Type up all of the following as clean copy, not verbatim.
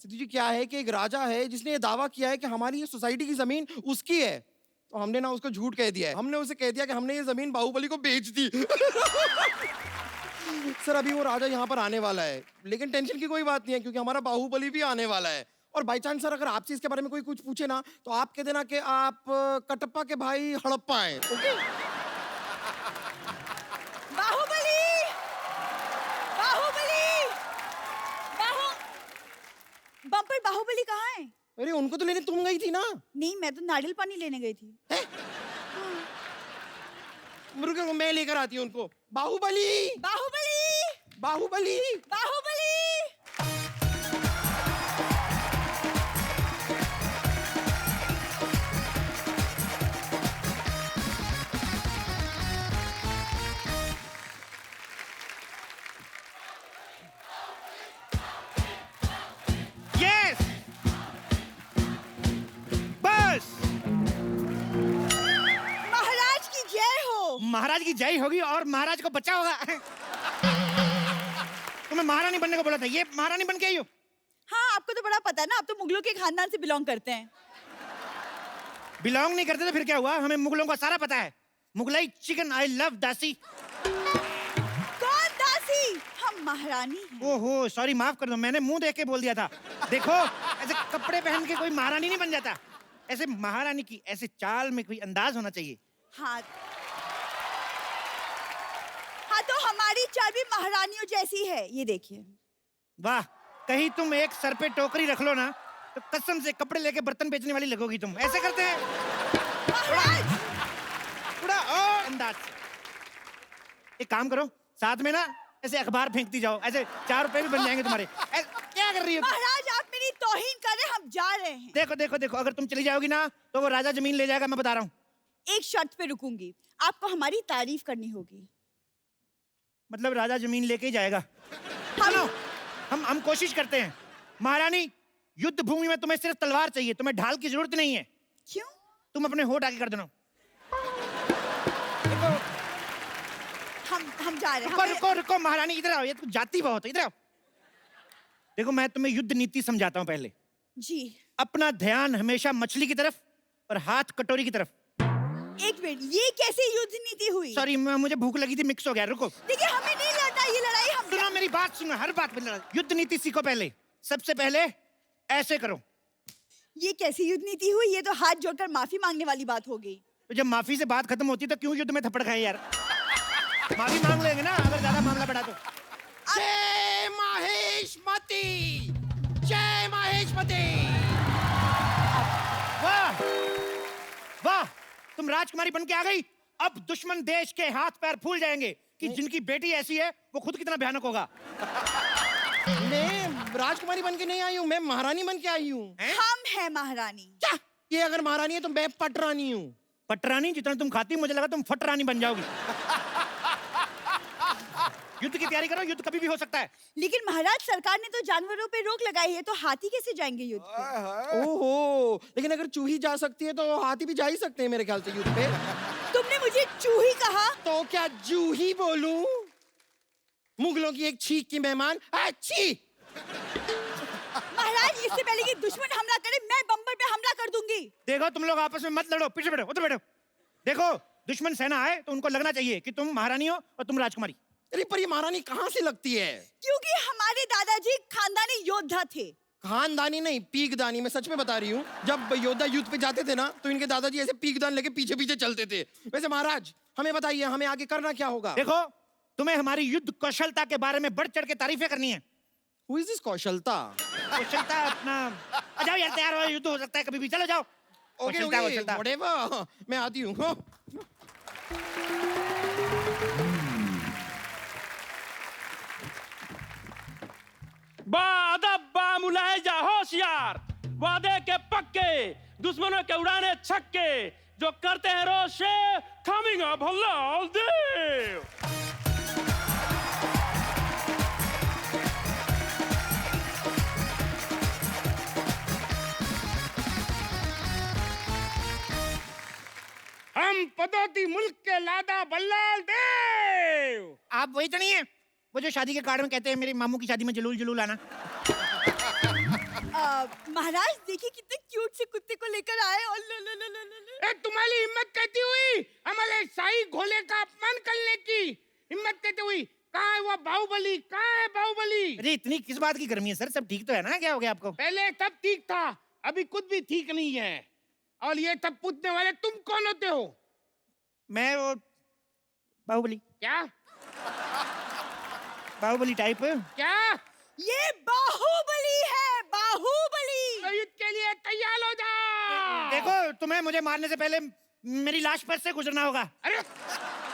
सिद्धू जी क्या है कि एक राजा है जिसने ये दावा किया है कि हमारी ये सोसाइटी की जमीन उसकी है। तो हमने ना उसको झूठ कह दिया है। हमने उसे कह दिया कि हमने ये जमीन बाहुबली को बेच दी। सर अभी वो राजा यहाँ पर आने वाला है, लेकिन टेंशन की कोई बात नहीं है क्योंकि हमारा बाहुबली भी आने वाला है। और बाई चांस सर अगर आपसे इसके बारे में कोई कुछ पूछे ना तो आप कह देना कि आप कटप्पा के भाई हड़प्पा हैं। ओके? बाहुबली, बाहुबली, बम्पर बाहुबली कहाँ है? अरे उनको तो लेने तुम गई थी ना। नहीं, मैं तो नारियल पानी लेने गई थी। रुको मैं लेकर आती हूँ उनको। बाहुबली, बाहुबली, बाहुबली, बाहुबली। यस बस। महाराज की जय हो। महाराज की जय होगी और महाराज को बचा होगा। तुम्हें महारानी बनने को बोला था, ये महारानी बन के आई हो। हाँ, आपको तो बड़ा पता है ना, आप तो मुगलों के खानदान से बिलोंग करते हैं। बिलोंग नहीं करते तो फिर क्या हुआ, हमें मुगलों का सारा पता है। मुगलाई चिकन आई लव दासी। कौन दासी? हम महारानी हैं। ओहो सॉरी, माफ कर दो, मैंने मुंह देख के बोल दिया था। देखो ऐसे कपड़े पहन के कोई महारानी नहीं बन जाता। ऐसे महारानी की ऐसे चाल में कोई अंदाज होना चाहिए। हाँ, हाँ तो हमारी चाल भी महारानियों जैसी है, ये देखिए। वाह, कहीं तुम एक सर पे टोकरी रख लो ना तो कसम से कपड़े लेके बर्तन बेचने वाली लगोगी तुम। ऐसे करते हैं महाराज! थोड़ा और अंदाज से। एक काम करो, साथ में ना ऐसे अखबार फेंकती जाओ, ऐसे 4 रुपए भी बन जाएंगे तुम्हारे। क्या कर रही हो? महाराज आप मेरी तौहीन कर रहे हैं, हम जा रहे हैं। देखो देखो देखो, अगर तुम चली जाओगी ना तो वो राजा जमीन ले जाएगा, मैं बता रहा हूँ। एक शर्त पे रुकूंगी, आपको हमारी तारीफ करनी होगी। मतलब राजा जमीन लेके ही जाएगा? सुनो, हम कोशिश करते हैं। महारानी, युद्ध भूमि में तुम्हें सिर्फ तलवार चाहिए, तुम्हें ढाल की जरूरत नहीं है। क्यों? तुम अपने होठ आगे कर देना। हम जा रहे हैं। रुको रुको रुको महारानी, इधर आओ, ये तो जाती बहुत है, इधर आओ। देखो मैं तुम्हें युद्ध नीति समझाता हूँ पहले। जी। अपना ध्यान हमेशा मछली की तरफ और हाथ कटोरी की तरफ। एक मिनट, ये कैसे युद्ध नीति हुई? सॉरी, मुझे भूख लगी थी, मिक्स हो गया। रुको, देखिए हमें नहीं लड़ना ये लड़ाई। हम सुनो मेरी बात, सुनो, हर बात पे लड़ा। युद्ध नीति सीखो पहले। सबसे पहले ऐसे करो। ये कैसी युद्ध नीति हुई? ये तो हाथ जोड़कर माफी मांगने वाली बात हो गई। तो जब माफी से बात खत्म होती तो क्यों युद्ध में थप्पड़ खाए यार? माफी मांग लेंगे ना अगर ज्यादा मामला बढ़ा तो। जय माहेशमती, जय माहेशमती। वाह वाह, तुम राजकुमारी बन के आ गई। अब दुश्मन देश के हाथ पैर फूल जाएंगे कि जिनकी बेटी ऐसी है वो खुद कितना भयानक होगा। मैं राजकुमारी बन के नहीं आई हूँ, मैं महारानी बन के आई हूँ। हम हैं महारानी। क्या? ये अगर महारानी है तो मैं पटरानी हूँ। पटरानी? जितना तुम खाती मुझे लगा तुम फटरानी बन जाओगी। युद्ध की तैयारी करो, युद्ध कभी भी हो सकता है। लेकिन महाराज सरकार ने तो जानवरों पे रोक लगाई है, तो हाथी कैसे जाएंगे युद्ध पे? ओहो, लेकिन अगर चूही जा सकती है तो हाथी भी जा ही सकते हैं मेरे ख्याल से युद्ध पे। तुमने मुझे चूही कहा? तो क्या जूही बोलूं? मुगलों की एक छींक की मेहमान। अच्छी। महाराज इससे पहले कि दुश्मन हमला करे मैं बम्बर पे हमला कर दूंगी। देखो तुम लोग आपस में मत लड़ो, पीछे बैठो, उधर बैठो। देखो दुश्मन सेना आए तो उनको लगना चाहिए कि तुम महारानी हो और तुम राजकुमारी। अरे पर ये महारानी कहाँ से लगती है? क्योंकि हमारे दादाजी खानदानी योद्धा थे। खानदानी नहीं, पीकदानी। मैं सच में बता रही हूँ, जब योद्धा युद्ध पे जाते थे ना तो इनके दादाजी ऐसे पीकदान लेके पीछे पीछे चलते थे। वैसे महाराज हमें बताइए, हमें आगे करना क्या होगा? देखो तुम्हें हमारी युद्ध कौशलता के बारे में बढ़ चढ़ के तारीफें करनी है। Who is this कौशलता? कौशलता अपना, आ जाओ यार, तैयार हो, युद्ध हो सकता है कभी भी, चलो जाओ। ओके कौशलता, ओके, कौशलता। whatever, मैं आती हूँ। बादब्बा मुलाहिजा होशियार, वादे के पक्के, दुश्मनों के उड़ाने छक्के, जो करते हैं रोशे, कमिंग अप हलाल देव। हम पदोती मुल्क के लादा बल्लाल देव। आप वही तो नहीं है वो जो शादी के कार्ड में कहते हैं मेरे मामू की शादी में जलूल जलूल आना? महाराज देखिए कितने क्यूट से कुत्ते को लेकर आए और लो लो लो लो लो लो। ए, तुम्हारी हिम्मत कहती हुई हमारे शाही घोड़े का अपमान करने की हिम्मत कहती हुई, कहाँ है वो बाहुबली, कहाँ है बाहुबली? अरे इतनी किस बात की गर्मी है सर, सब ठीक तो है ना? क्या हो गया आपको? पहले सब ठीक था, अभी कुछ भी ठीक नहीं है। और ये सब पूछने वाले तुम कौन होते हो? मैं वो बाहुबली, क्या बाहुबली टाइप। क्या? ये बाहुबली है, बाहुबली। तो युद्ध के लिए तैयार हो जाओ। देखो तुम्हें मुझे मारने से पहले मेरी लाश पर से गुजरना होगा। अरे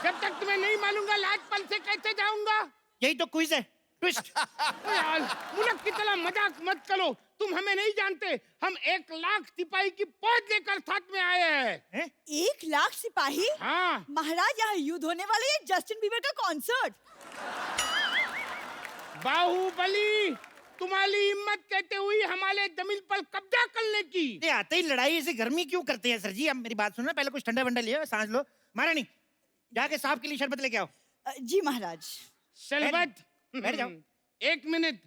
जब तक तुम्हें नहीं मालूंगा लाज पल से कैसे जाऊंगा? यही तो क्विज है, ट्विस्ट। यार मुल्क की तरह मजाक मत करो, तुम हमें नहीं जानते। हम 1 लाख सिपाही की फौज लेकर साथ में आए हैं। 1 लाख सिपाही? हाँ महाराज यहाँ युद्ध होने वाले है, जस्टिन बीबर का कॉन्सर्ट। बाहुबली, तुम्हारी हिम्मत कहते हुई हमारे जमीन पर कब्जा करने की। ये आते ही लड़ाई ऐसी गर्मी क्यों करते हैं सर जी? अब मेरी बात सुनो, पहले कुछ ठंडा वंडा लियो, सांस लो। महारानी जाके साहब के लिए शरबत लेके आओ। जी महाराज। शरबत? बैठ जाओ। 1 मिनट,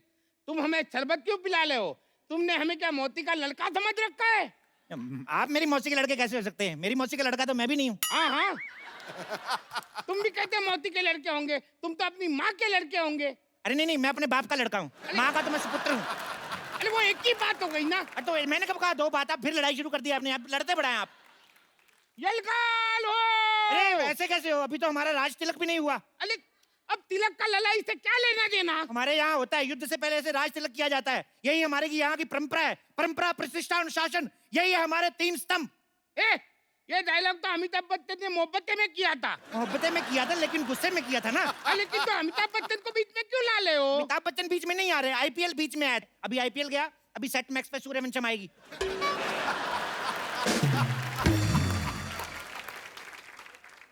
तुम हमें शरबत क्यों पिला रहे हो? तुमने हमें क्या मोती का लड़का समझ रखा है? आप मेरी मौसी के लड़के कैसे हो सकते हैं? मेरी मौसी का लड़का तो मैं भी नहीं हूँ। हाँ हाँ तुम भी कहते मोती के लड़के होंगे, तुम तो अपनी माँ के लड़के होंगे। अरे नहीं नहीं, मैं अपने बाप का लड़का हूँ, माँ का तो मैं सुपुत्र हूँ। अरे वो एक ही बात हो गई ना। तो मैंने कब कहा 2 बात? आप फिर लड़ाई शुरू कर दी आपने, आप लड़ते बढ़ाए आप। यलगाल हो। अरे ऐसे कैसे हो? अभी तो हमारा राज तिलक भी नहीं हुआ। अरे अब तिलक का लड़ाई से क्या लेना देना? हमारे यहाँ होता है, युद्ध से पहले से राज तिलक किया जाता है। यही हमारे यहाँ की परंपरा है। परंपरा, प्रतिष्ठा, अनुशासन, यही है हमारे 3 स्तंभ। ये डायलॉग तो अमिताभ बच्चन ने मोहब्बतें में किया था। मोहब्बतें में किया था, लेकिन गुस्से में किया था ना। लेकिन तो अमिताभ बच्चन को बीच में क्यों ला ले हो? अमिताभ बच्चन बीच में नहीं आ रहे, आईपीएल बीच में आया। अभी आईपीएल गया, अभी सेट मैक्स पे सूर्यवंशम आएगी।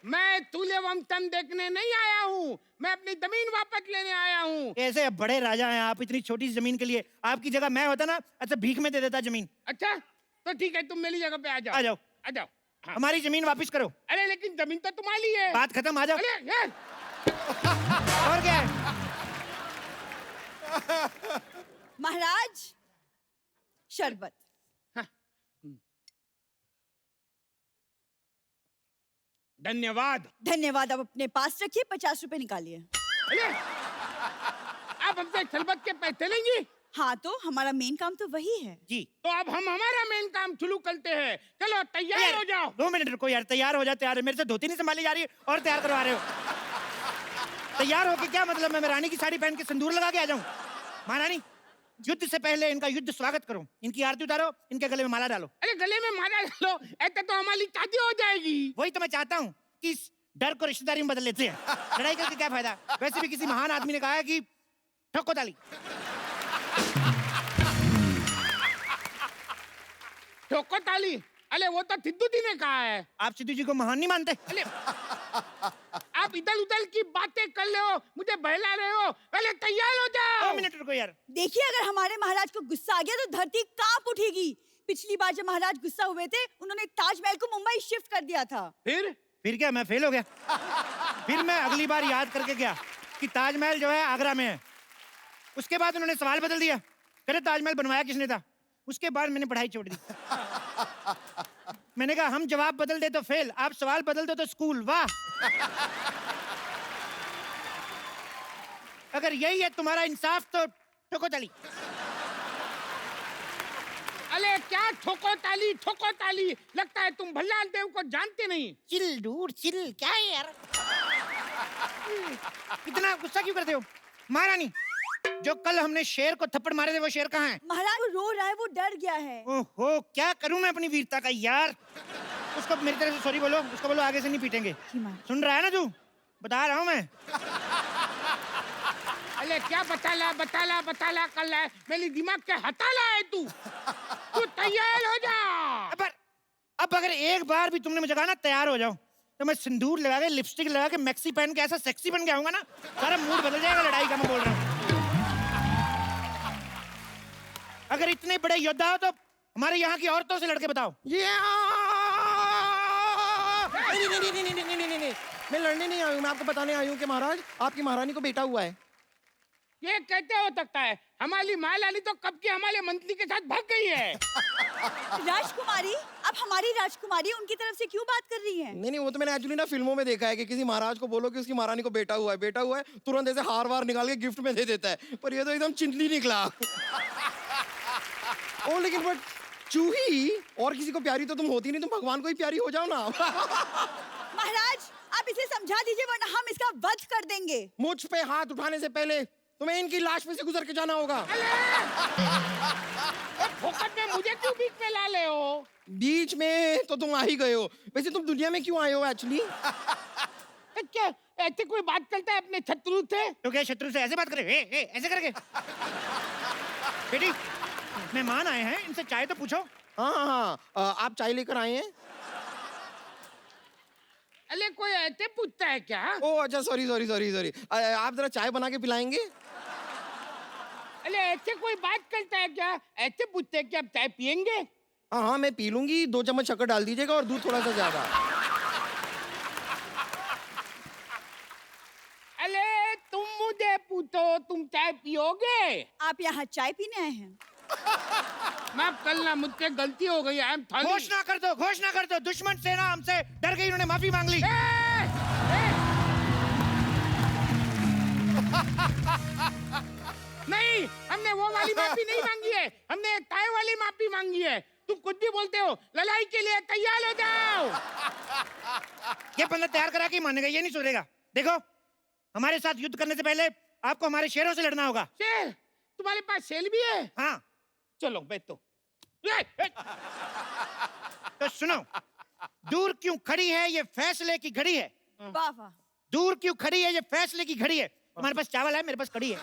मैं सूर्यवंशम देखने नहीं आया हूँ, मैं अपनी जमीन वापस लेने आया हूँ। ऐसे बड़े राजा हैं आप, इतनी छोटी सी जमीन के लिए। आपकी जगह मैं होता ना, अच्छा भीख में दे देता जमीन। अच्छा तो ठीक है, तुम मेरी जगह पे आ जाओ। आ जाओ, आ जाओ। हाँ। हमारी जमीन वापस करो। अरे लेकिन जमीन तो तुम्हारी है। बात खत्म, आ जाओ। अरे यार और क्या है? महाराज शरबत। धन्यवाद। धन्यवाद, आप अपने पास रखिए, 50 रुपए निकालिए। अरे आप हमसे शरबत के पैसे लेंगी? हाँ तो हमारा मेन काम तो वही है जी। तो अब हम हमारा मेन काम शुरू करते हैं। चलो तैयार हो जाओ। 2 मिनट रुको यार, तैयार हो जाओ। तैयार है, मेरे से धोती नहीं संभाली जा रही है और तैयार करवा रहे हो। तैयार होके क्या मतलब? मैं रानी की साड़ी पहन के सिंदूर लगा के आ जाऊं? महारानी, युद्ध से पहले इनका युद्ध स्वागत करो, इनकी आरती उतारो, इनके गले में माला डालो। अरे गले में माला डालो, ऐसे तो हमारी शादी हो जाएगी। वही तो मैं चाहता हूँ कि इस डर को रिश्तेदारी में बदल लेते हैं। लड़ाई करके क्या फायदा? वैसे भी किसी महान आदमी ने कहा है कि ठोको ताली। ठोको ताली? अरे वो तो सिद्धू जी ने कहा है। आप सिद्धू जी को महान नहीं मानते? अरे आप इधर उधर की बातें कर रहे हो, मुझे बहला रहे हो। पहले तैयार हो जाओ। 2 मिनट रुको यार। देखिए, अगर हमारे महाराज को गुस्सा आ गया तो धरती कांप उठेगी। पिछली बार जब महाराज गुस्सा हुए थे, उन्होंने ताजमहल को मुंबई शिफ्ट कर दिया था। फिर क्या मैं फेल हो गया? फिर मैं अगली बार याद करके गया कि ताजमहल जो है आगरा में है। उसके बाद उन्होंने सवाल बदल दिया, कहते ताजमहल बनवाया किसने था? उसके बाद मैंने पढ़ाई छोड़ दी। मैंने कहा हम जवाब बदल दे तो फेल, आप सवाल बदल दो तो स्कूल। वाह! अगर यही है तुम्हारा इंसाफ तो ठोको ताली। अरे क्या ठोको ताली, ठोको ताली? लगता है तुम भल्लाल देव को जानते नहीं। चिल डूड चिल, क्या है यार? इतना गुस्सा क्यों करते हो? महारानी, जो कल हमने शेर को थप्पड़ मारे थे वो शेर कहाँ है? महाराज वो रो रहा है, वो डर गया है। ओहो, क्या करूं मैं अपनी वीरता का यार? उसको मेरी तरफ से सॉरी बोलो, उसको बोलो आगे से नहीं पीटेंगे। सुन रहा है ना तू? बता रहा हूँ मैं। अरे क्या बताला कर रहा है? मेरी दिमाग के हटाला है तू। तू तैयार हो जा। अब अगर एक बार भी तुमने मुझे कहा ना तैयार हो जाओ, तो मैं सिंदूर लगा के, लिपस्टिक लगा के, मैक्सी पहन के ऐसा सेक्सी बन के आऊंगा ना, सारा मूड बदल जाएगा लड़ाई का। मैं बोल रहा हूँ, अगर इतने बड़े योद्धा हो तो हमारे यहाँ की औरतों से लड़के बताओ। नहीं, मैं लड़ने नहीं आई हूँ। मैं आपको बताने आई हूँ कि महाराज, आपकी महारानी को बेटा हुआ है। ये कहते हो सकता है हमारी माँ लाली तो कब की हमारे मंत्री के साथ भाग गई है। राजकुमारी, अब हमारी राजकुमारी उनकी तरफ से क्यों बात कर रही है? नहीं वो तो मैंने एक्चुअली ना फिल्मों में देखा है कि किसी महाराज को बोलो कि उसकी महारानी को बेटा हुआ है तुरंत ऐसे हार वार निकाल के गिफ्ट में दे देता है, पर ये तो एकदम चिंटली निकला। ओ लेकिन बट चूही और किसी को प्यारी तो तुम होती नहीं, तुम भगवान को ही प्यारी हो जाओ ना। महाराज, आप इसे समझा दीजिए वरना हम इसका वध कर देंगे। मुझ पे हाथ उठाने से पहले तुम्हें इनकी लाश पे से गुजर के जाना होगा। फोकट में मुझे क्यों बीच में ला ले हो? बीच में तो तुम आ ही गए हो, वैसे तुम दुनिया में क्यों आए हो एक्चुअली? क्या ऐसे कोई बात करता है अपने शत्रु से? तो क्या शत्रु से ऐसे बात करे? ऐसे करके? बेटी, मेहमान आए हैं, इनसे चाय तो पूछो। हाँ, आप चाय लेकर आए हैं? अरे कोई ऐसे पूछता है क्या? ओ अच्छा, सॉरी। आप जरा चाय बना के पिलाएंगे? अरे ऐसे कोई बात करता है क्या? ऐसे पूछते हैं कि आप चाय पियेंगे? हाँ मैं पी लूंगी, 2 चम्मच शक्कर डाल दीजिएगा और दूध थोड़ा सा ज्यादा। अरे तुम मुझे पूछो तुम चाय पियोगे? आप यहाँ चाय पीने आए हैं? माफ करना, मुझसे गलती हो गई। I am sorry. घोषणा कर दो, दुश्मन सेना हमसे डर गई, उन्होंने माफी मांग ली। नहीं, हमने वो वाली माफी नहीं मांगी है, हमने चाय वाली माफी मांगी है। तुम कुछ भी बोलते हो। लड़ाई के लिए तैयार हो जाओ। ये बंदा तैयार करा के मानेगा, ये नहीं सुधरेगा। देखो, हमारे साथ युद्ध करने से पहले आपको हमारे शेरों से लड़ना होगा। शेर? तुम्हारे पास शेर भी है? हाँ। चलो बैठो। तो सुनो, दूर क्यों खड़ी है ये फैसले की घड़ी है। वाह वाह। दूर क्यों खड़ी है ये फैसले की घड़ी है। हमारे पास चावल है, मेरे पास कड़ी है।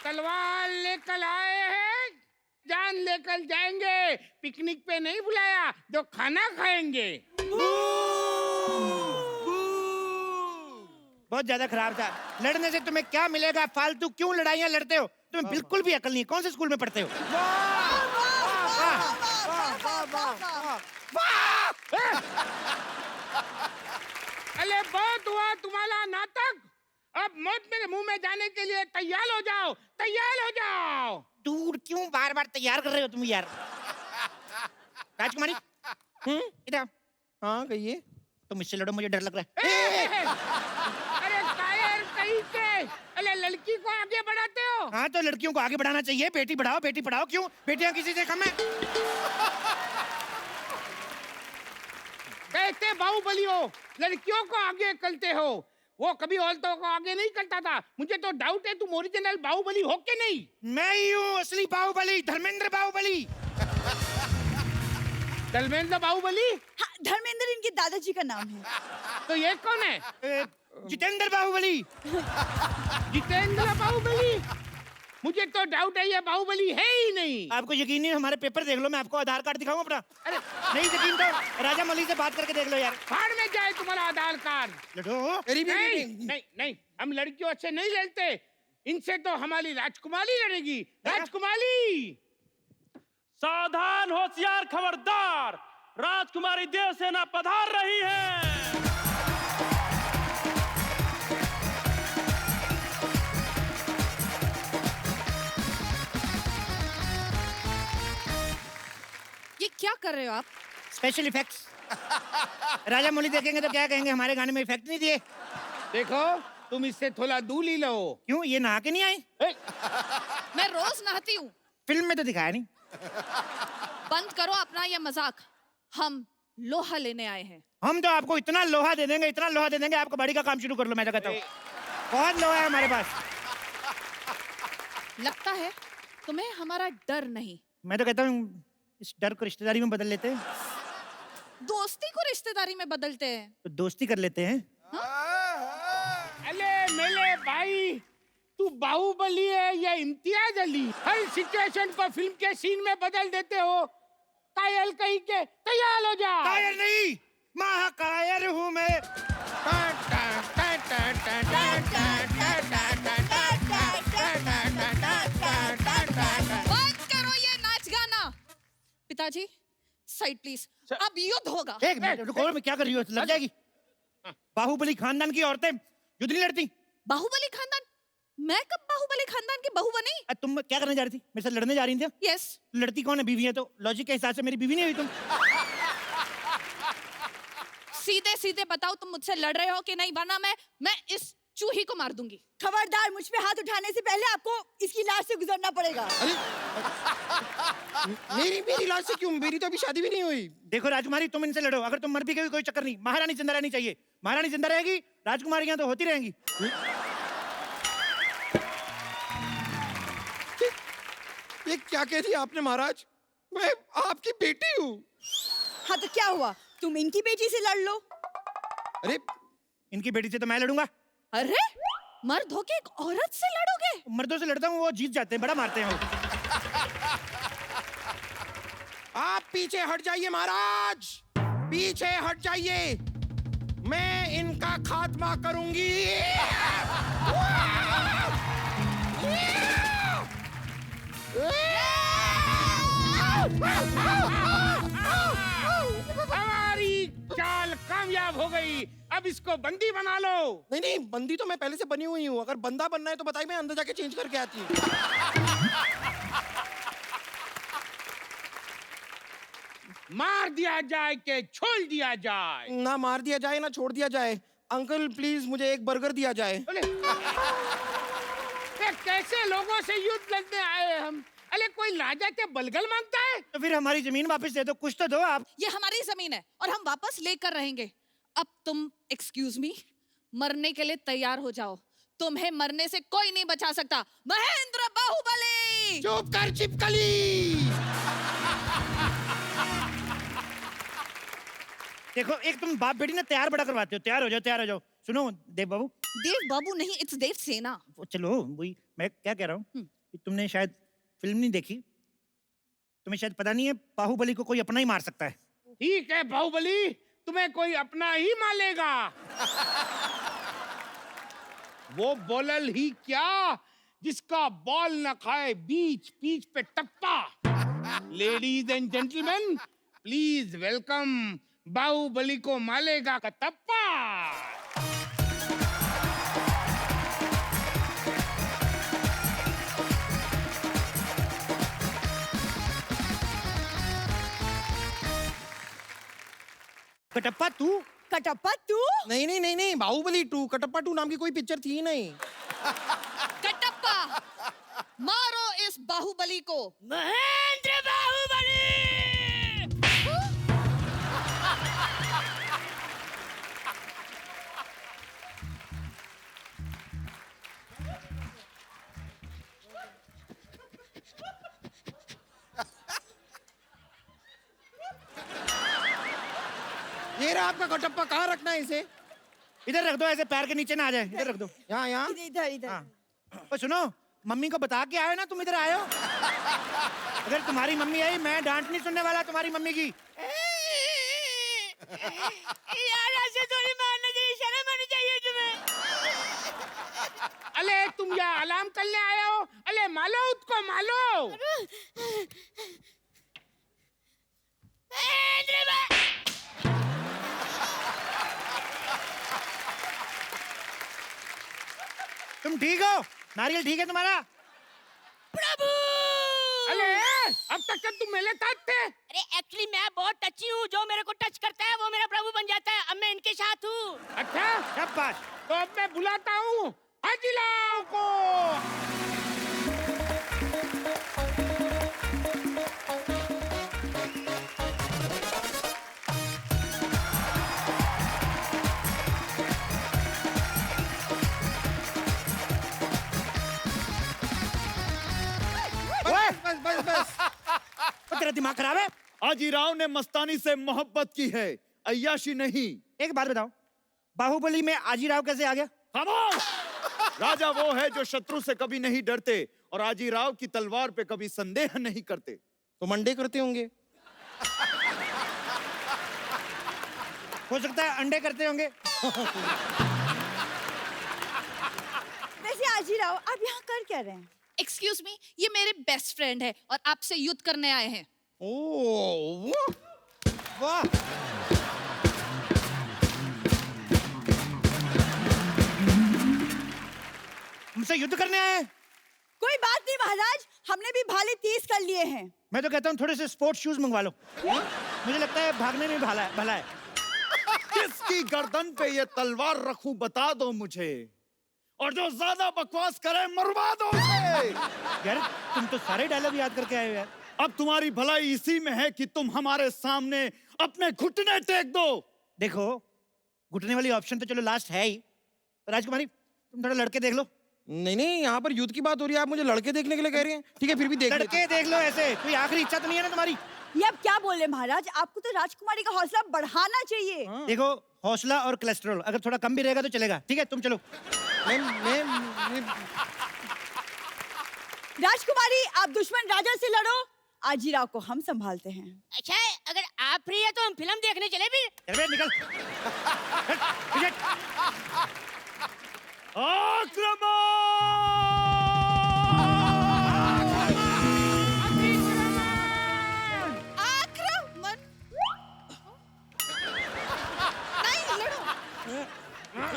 तलवार लेकर आए हैं, जान लेकर जाएंगे। पिकनिक पे नहीं बुलाया जो खाना खाएंगे। बहुत ज्यादा खराब था। लड़ने से तुम्हें क्या मिलेगा? फालतू क्यों लड़ाइयाँ लड़ते हो? तुम्हें बिल्कुल भी अकल नहीं है। कौन से स्कूल में पढ़ते हो? अरे बहुत हुआ तुम्हारा नाटक। अब मौत मेरे मुंह में जाने के लिए तैयार हो जाओ, तैयार हो जाओ। दूर क्यों बार बार तैयार कर रहे हो तुम यार? राजकुमारी, इधर। हाँ कहिए। तुम इससे लड़ो, मुझे डर लग रहा है। अरे कायर कहीं से, अरे लड़की को आगे बढ़ाते हो। हाँ तो लड़कियों को आगे बढ़ाना चाहिए। बेटी पढ़ाओ। क्यों? बेटियां किसी से कम है? कैसे बाहुबली हो, लड़कियों को आगे करते हो। वो कभी औरतों को आगे नहीं करता था। मुझे तो डाउट है तुम ओरिजिनल बाहुबली हो के नहीं। मैं ही हूँ असली बाहुबली, धर्मेंद्र बाहुबली। धर्मेंद्र बाहुबली? हाँ, धर्मेंद्र इनके दादाजी का नाम है। तो ये कौन है? जितेंद्र बाहुबली। जितेंद्र बाहुबली? मुझे तो डाउट है ये बाहुबली है ही नहीं। आपको यकीन नहीं? हमारे पेपर देख लो, मैं आपको आधार कार्ड दिखाऊं अपना। अरे नहीं यकीन तो राजा मौली से बात करके देख लो यार। फाड़ में जाए तुम्हारा आधार कार्ड। लड़ो। नहीं, हम लड़कियों से नहीं लड़ते। इनसे तो हमारी राजकुमारी लड़ेगी। राजकुमारी सावधान, होशियार, खबरदार, राजकुमारी देव सेना पधार रही है। ये क्या कर रहे हो आप? Special effects. राजा मौली देखेंगे तो क्या कहेंगे, हमारे गाने में इफेक्ट नहीं दिए। देखो, तुम इससे थोड़ा दूर ही लो। क्यों? ये नहा के नहीं आई? मैं रोज नहाती हूँ। फिल्म में तो दिखाया नहीं। बंद करो अपना ये मजाक। हम लोहा लेने आए हैं। हम तो आपको इतना लोहा दे देंगे, आपको बड़ी का काम शुरू कर लो। मैं तो कहता हूँ बहुत लोहा है हमारे पास। लगता है तुम्हें हमारा डर नहीं। मैं तो कहता हूँ इस डर को रिश्तेदारी में बदल लेते हैं। दोस्ती को रिश्तेदारी में बदलते हैं। तो दोस्ती कर लेते हैं। अरे मेरे भाई, तू बाहुबली है या इम्तियाज अली? हर सिचुएशन को फिल्म के सीन में बदल देते हो। कायल कहीं के, तैयार हो जा। कायर नहीं, महाकायर हूँ मैं। बंद करो ये नाच गाना। पिताजी साइड प्लीज। अब युद्ध होगा। एक मिनट रुको, मैं क्या कर रही हो? लग जाएगी। बाहुबली खानदान की औरतें युद्ध नहीं लड़ती? बाहुबली खानदान? मैं कब बाहुबली खानदान की बहू बनी? तुम क्या करने जा रही थी? मेरे साथ लड़ने जा रही थी? यस। लड़ती कौन है? बीवी है तो लॉजिक के हिसाब से मेरी बीवी नहीं हुई तुम? सीधे सीधे बताओ तुम मुझसे लड़ रहे हो कि नहीं, वरना मैं इस चूही को मार दूंगी। खबरदार, मुझ पे हाथ उठाने से पहले आपको इसकी लाश से गुजरना पड़ेगा। अरे मेरी लाश से क्यों? मेरी तो अभी शादी भी नहीं हुई। देखो राजकुमारी, तुम इनसे लड़ो, अगर तुम मर भी गई कोई चक्कर नहीं, महारानी जिंदा रहनी चाहिए। महारानी जिंदा रहेगी, राजकुमारियां तो होती रहेंगी। ये क्या कह दिया आपने महाराज? मैं आपकी बेटी हूँ। हाँ तो क्या हुआ, तुम इनकी बेटी से लड़ लो। अरे इनकी बेटी से तो मैं लड़ूंगा। अरे मर्द होके एक औरत से लड़ोगे? मर्दों से लड़ता हूँ, वो जीत जाते हैं, बड़ा मारते हैं वो। आप पीछे हट जाइए महाराज, पीछे हट जाइए, मैं इनका खात्मा करूंगी। हमारी चाल कामयाब हो गई, अब इसको बंदी बना लो। नहीं नहीं, बंदी तो मैं पहले से बनी हुई हूँ। अगर बंदा बनना है तो बताइए, मैं अंदर जाके चेंज करके आती हूँ। मार दिया जाए के छोड़ दिया जाए? ना मार दिया जाए ना छोड़ दिया जाए। अंकल प्लीज मुझे एक बर्गर दिया जाए। बोले ये कैसे लोगों से युद्ध लड़ने आए हम? अरे कोई राजा के बलगल मांगता है? तो फिर हमारी जमीन वापस दे दो, कुछ तो दो आप। ये हमारी जमीन है और हम वापस लेकर रहेंगे। अब तुम एक्सक्यूज मी, मरने के लिए तैयार हो जाओ। तुम्हें मरने से कोई नहीं बचा सकता। महेंद्र बाहुबली! चुप कर चिपकली। देखो, एक तुम बाप बेटी ना तैयार बड़ा करवाते हो। तैयार हो जाओ, तैयार हो जाओ। सुनो देव बाबू, देव बाबू नहीं, इट्स देव सेना। वो चलो, वही मैं क्या कह रहा हूँ कि तुमने शायद फिल्म नहीं देखी, तुम्हें शायद पता नहीं है बाहुबली को कोई अपना ही मार सकता है। ठीक है बाहुबली, तुम्हें कोई अपना ही मालेगा। वो बॉलर ही क्या, जिसका बॉल न खाए बीच बीच पे टप्पा। Ladies and gentleman, please welcome Baahubali को मालेगा का टप्पा। कटप्पा तू? कटप्पा तू? नहीं नहीं नहीं नहीं, बाहुबली 2, कटप्पा 2 नाम की कोई पिक्चर थी ही नहीं। कटप्पा, मारो इस बाहुबली को। महेंद्र बाहुबली! ये रहा आपका कटप्पा। कहाँ रखना है इसे? इधर रख दो, ऐसे पैर के नीचे ना आ जाए। इधर रख दो। यहाँ यहाँ। इधर इधर। हाँ। और सुनो, मम्मी को बता के आयो ना तुम इधर आए हो। अगर तुम्हारी मम्मी आई, मैं डांट नहीं सुनने वाला तुम्हारी मम्मी की। यार ऐसे थोड़ी मारना चाहिए, शर्म आनी चाहिए तुम्हें। अले तुम यहाँ अलार्म करने आए हो? अले मालो उसको, मालो। तुम ठीक हो? नारियल ठीक है तुम्हारा? प्रभु! अले अब तक तो तुम मेरे साथ थे। अरे एक्चुअली मैं बहुत टची हूँ, जो मेरे को टच करता है वो मेरा प्रभु बन जाता है। अब मैं इनके साथ हूँ। अच्छा, शाबाश। तो अब मैं बुलाता हूँ हाजिलाओ को। बस बस बस। तो तेरा दिमाग खराब है? आजीराव ने मस्तानी से मोहब्बत की है, अय्याशी नहीं। एक बात बताओ, बाहुबली में आजीराव कैसे आ गया? खामोश! राजा वो है जो शत्रु से कभी नहीं डरते और आजीराव की तलवार पे कभी संदेह नहीं करते। तो मंडे करते होंगे। हो सकता है अंडे करते होंगे। वैसे आजीराव, आप यहाँ कर क्या रहे हैं? एक्सक्यूज मी, ये मेरे बेस्ट फ्रेंड है और आपसे युद्ध करने आए हैं। ओह वाह। हमसे युद्ध करने आए हैं? कोई बात नहीं महाराज, हमने भी भाले 30 कर लिए हैं। मैं तो कहता हूँ थोड़े से स्पोर्ट्स शूज मंगवा लो। मुझे लगता है भागने में भला है। किसकी गर्दन पे ये तलवार रखूं बता दो मुझे, और जो ज्यादा बकवास करे मरवा दो उसे। यार तुम तो सारे डायलॉग याद करके आए हो यार। अब तुम्हारी भलाई इसी में है कि तुम हमारे सामने अपने घुटने टेक दो। देखो घुटने वाली ऑप्शन तो चलो लास्ट है ही। राजकुमारी तुम थोड़ा लड़के देख लो। नहीं नहीं, यहाँ पर युद्ध की बात हो रही है, आप मुझे लड़के देखने के लिए कह रही हैं? ठीक है, फिर भी देख लेते लड़के हैं। देख लो ऐसे, कोई आखिरी इच्छा तो नहीं है ना तुम्हारी? ये आप क्या बोल रहे हैं महाराज, आपको तो राजकुमारी का हौसला बढ़ाना चाहिए। देखो हौसला और कोलेस्ट्रॉल अगर थोड़ा कम भी रहेगा तो चलेगा। ठीक है तुम चलो। मैं राजकुमारी आप दुश्मन राजा से लड़ो, आजीराव को हम संभालते हैं। अच्छा अगर आप फ्री है तो हम फिल्म देखने चले फिर। चल बे, निकल। आक्रमण। नहीं लड़ो।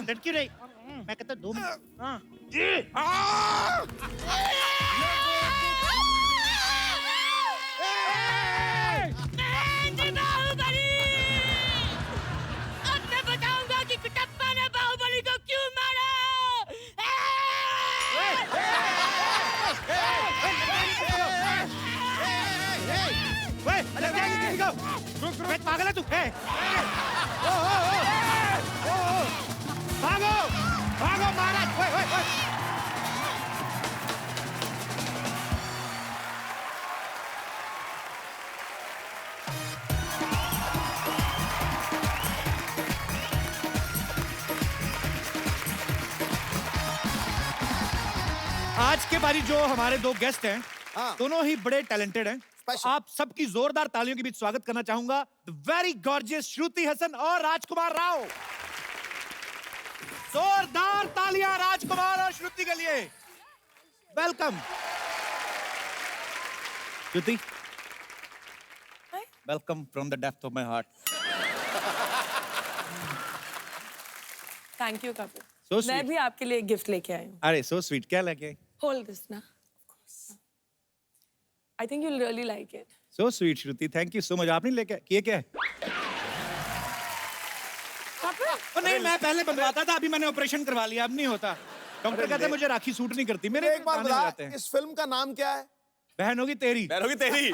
लड़की रही, मैं कहता 2 मिनट। हाँ महेंद्र बाहुबली, अब मैं बताऊंगा कि कटप्पा ने बाहुबली को क्यों मारा। पागल है तू? भागो भागो महाराज। ओए, ओए, ओए। आज के बारी जो हमारे 2 गेस्ट हैं, दोनों ही बड़े टैलेंटेड हैं। आप सबकी जोरदार तालियों के बीच स्वागत करना चाहूंगा the very gorgeous Shruti Haasan और राजकुमार राव। जोरदार तालियां राजकुमार और श्रुति के लिए। Welcome. Shruti, welcome from the depth of my heart. Thank you Kapil. So मैं sweet. भी आपके लिए गिफ्ट लेके आई हूँ। अरे सो स्वीट, क्या लेके? होल्ड दिस ना। I think you will really like it. So sweet Shruti, thank you so much. आपने लेके ये क्या है? ओ नहीं, मैं पहले बनवाता था, अभी मैंने ऑपरेशन करवा लिया, अब नहीं होता। डॉक्टर कहते हैं मुझे राखी सूट नहीं करती। मेरे एक बात गाने बता, लगाते हैं। इस फिल्म का नाम क्या है? बहन होगी तेरी। बहन होगी तेरी।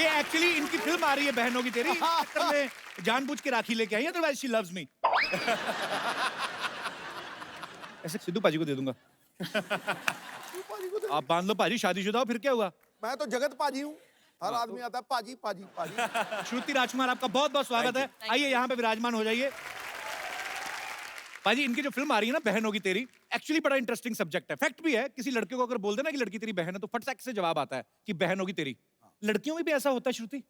ये एक्चुअली इनकी फिल्म आ रही है बहन होगी तेरी, इस चक्कर में जानबूझ के राखी लेके आई है, अदरवाइज शी लव्स मी। ऐसे सिद्धू पाजी को दे दूंगा। आप बांध लो पाजी, शादीशुदा हो फिर क्या हुआ? मैं तो जगत पाजी हूँ, हर आदमी आता है पाजी पाजी पाजी। श्रुति राजकुमार आपका बहुत बहुत स्वागत है। आइए यहाँ पे विराजमान हो जाइए। पाजी इनकी जो फिल्म आ रही है ना बहन होगी तेरी, एक्चुअली बड़ा इंटरेस्टिंग सब्जेक्ट है। फैक्ट भी है, किसी लड़के को अगर बोल देना कि लड़की तेरी बहन है तो फट से जवाब आता है कि बहन होगी तेरी। लड़कियों में भी ऐसा होता है श्रुति?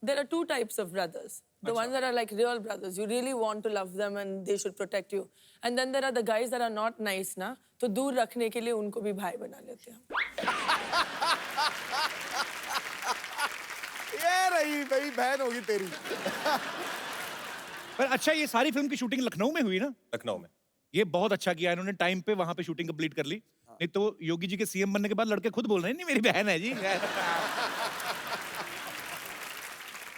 There are 2 types of brothers. The ones that are like real brothers. You really want to love them and they should protect you. And then there are the guys that are not nice ना, तो दूर रखने के लिए उनको भी भाई बना लेते हैं। ये रही भाई बहन होगी तेरी। पर अच्छा, ये सारी फिल्म की शूटिंग लखनऊ में हुई ना? लखनऊ में। ये बहुत अच्छा किया इन्होंने, टाइम पे वहां पे शूटिंग कंप्लीट कर ली। नहीं तो योगी जी के सीएम बनने के बाद लड़के खुद बोल रहे हैं नहीं मेरी बहन है जी।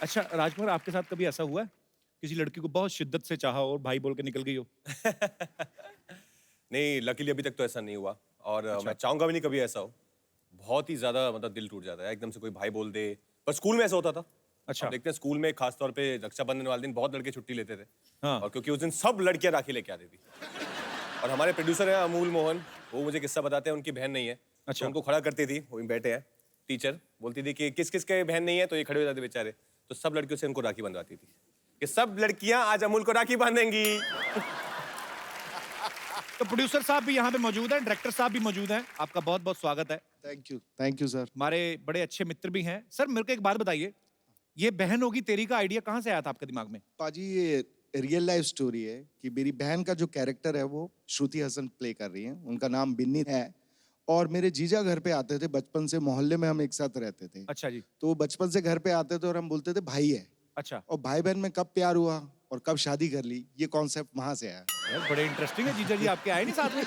अच्छा राजकुमार, आपके साथ कभी ऐसा हुआ है किसी लड़की को बहुत शिद्दत से चाहा और भाई बोल के निकल गई हो? नहीं, लकीली अभी तक तो ऐसा नहीं हुआ, और मैं चाहूंगा भी नहीं कभी ऐसा हो। बहुत ही ज्यादा मतलब दिल टूट जाता है एकदम से कोई भाई बोल दे। पर स्कूल में ऐसा होता था। अच्छा। आप देखते हैं स्कूल में खास तौर पे रक्षाबंधन वाले दिन बहुत लड़के छुट्टी लेते थे। हाँ। और क्योंकि उस दिन सब लड़कियां राखी लेके आती थी। और हमारे प्रोड्यूसर हैं अमूल मोहन, वो मुझे किस्सा बताते हैं, उनकी बहन नहीं है। अच्छा। तो उनको खड़ा करती थी, वो बैठे हैं, टीचर बोलती थी कि किस किस के बहन नहीं है, तो ये खड़े हो जाते बेचारे। तो सब लड़कियों से उनको राखी बंधवाती थी कि सब लड़कियां आज अमूल को राखी बांधेंगी। तो प्रोड्यूसर साहब भी यहाँ पे मौजूद हैं, डायरेक्टर साहब भी मौजूद हैं, आपका बहुत बहुत स्वागत है। Thank you sir. हमारे बड़े अच्छे मित्र भी हैं। सर मेरे को एक बात बताइए, ये बहन होगी तेरी का आइडिया कहाँ से आया था आपके दिमाग में? पाजी ये रियल लाइफ स्टोरी है कि मेरी बहन का जो कैरेक्टर है वो श्रुति हसन प्ले कर रही है। उनका नाम बिन्नी है और मेरे जीजा घर पे आते थे बचपन से, मोहल्ले में हम एक साथ रहते थे। अच्छा जी। तो बचपन से घर पे आते थे और हम बोलते थे भाई है। अच्छा। और भाई बहन में कब प्यार हुआ और कब शादी कर ली, ये कॉन्सेप्ट वहां से आया। यार बड़े इंटरेस्टिंग है जीजा जी, आपके आए नहीं साथ में?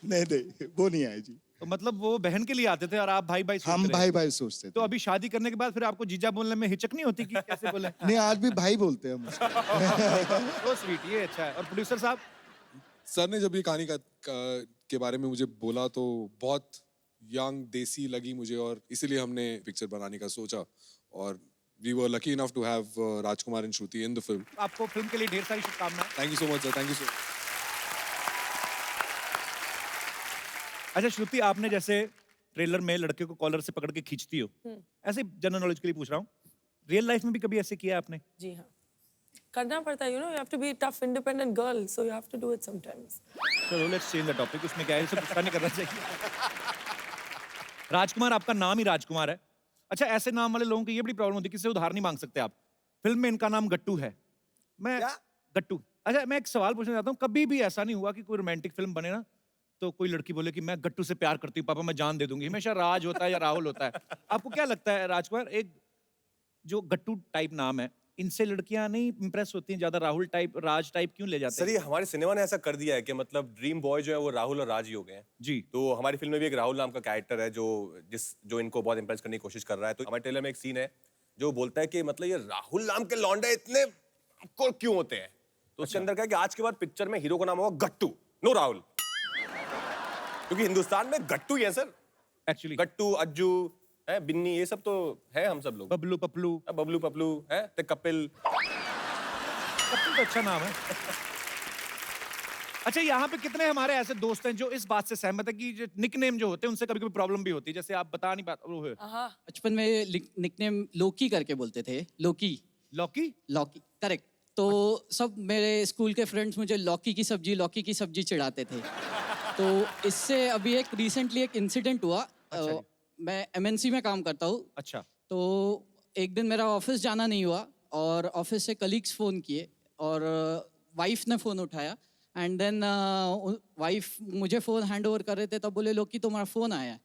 नहीं वो नहीं आए जी। तो मतलब वो बहन के लिए आते थे और आप भाई भाई हम भाई भाई सोचते थे। तो अभी शादी करने के बाद फिर आपको जीजा बोलने में हिचक नहीं होती कि कैसे बोले? नहीं, आज भी भाई बोलते हैं हम उसको। तो स्वीट, ये अच्छा है। और प्रोड्यूसर साहब? सर ने जब ये कहानी के बारे में मुझे बोला तो बहुत यंग देसी लगी मुझे, और इसीलिए हमने पिक्चर बनाने का सोचा। और we were lucky enough to have Rajkumar and Shruti in the film. आपको फिल्म के लिए ढेर सारी शुभकामनाएं। Thank you so much, sir. Thank you so much. अच्छा श्रुति, आपने जैसे ट्रेलर में लड़के को कॉलर से पकड़ के खींचती हो, ऐसे जनरल नॉलेज के लिए पूछ रहा हूँ, रियल लाइफ में भी कभी ऐसे किया आपने? जी हाँ, करना पड़ता है, you know, you have to be a tough independent girl, so you have to do it sometimes. चलो लेट्स चेंज द टॉपिक, उसमें क्या है, इसे गुस्सा नहीं करना चाहिए। राजकुमार, आपका नाम ही राजकुमार है। अच्छा, ऐसे नाम वाले लोगों की ये बड़ी प्रॉब्लम होती है, किसी से उधार नहीं मांग सकते आप। फिल्म में इनका नाम गट्टू है। मैं गट्टू। अच्छा, मैं एक सवाल पूछना चाहता हूँ, कभी भी ऐसा नहीं हुआ कि कोई रोमांटिक फिल्म बने ना तो कोई लड़की बोले कि मैं गट्टू से प्यार करती हूँ, पापा मैं जान दे दूंगी? हमेशा राज होता है या राहुल होता है। आपको क्या लगता है राजकुमार, एक जो गट्टू टाइप नाम है, इनसे लड़कियां नहीं इंप्रेस होती हैं ज्यादा? राहुल टाइप, राज टाइप क्यों ले जाते हैं? सर, ये हमारे सिनेमा ने ऐसा कर दिया है कि मतलब ड्रीम बॉय जो है वो राहुल और राज ही हो गए हैं जी। तो हमारी फिल्म में भी एक राहुल नाम का कैरेक्टर है जो इनको बहुत इंप्रेस करने की कोशिश कर रहा है। तो हमारे ट्रेलर में एक सीन है जो बोलता है कि मतलब ये राहुल नाम के लौंडे इतने क्यों होते हैं। तो उसके अंदर क्या है कि आज के बाद पिक्चर में हीरो का नाम होगा गट्टू, नो राहुल, क्योंकि हिंदुस्तान में गट्टू ही है सर। एक्चुअली गट्टू, अज्जू है, बिन्नी, ये सब तो है हम सब लोग। बबलू पपलू, बबलू पपलू है, ते कपिल। कपिल तो अच्छा नाम है। अच्छा, यहाँ पे कितने हमारे ऐसे दोस्त हैं जो इस बात से सहमत है कि जो निकनेम जो होते हैं उनसे कभी कभी प्रॉब्लम भी होती है, जैसे आप बता नहीं पाते? बचपन में निकनेम लोकी करके बोलते थे। लोकी, लौकी, लौकी, करेक्ट। तो सब मेरे स्कूल के फ्रेंड्स मुझे लौकी की सब्जी चिढ़ाते थे। तो इससे अभी एक रिसेंटली एक इंसिडेंट हुआ। मैं MNC में काम करता हूँ। अच्छा। तो एक दिन मेरा ऑफिस जाना नहीं हुआ और ऑफिस से कलीग्स फ़ोन किए और वाइफ ने फ़ोन उठाया एंड देन वाइफ मुझे फ़ोन हैंड ओवर कर रहे थे, तब बोले लोकी तुम्हारा फ़ोन आया है।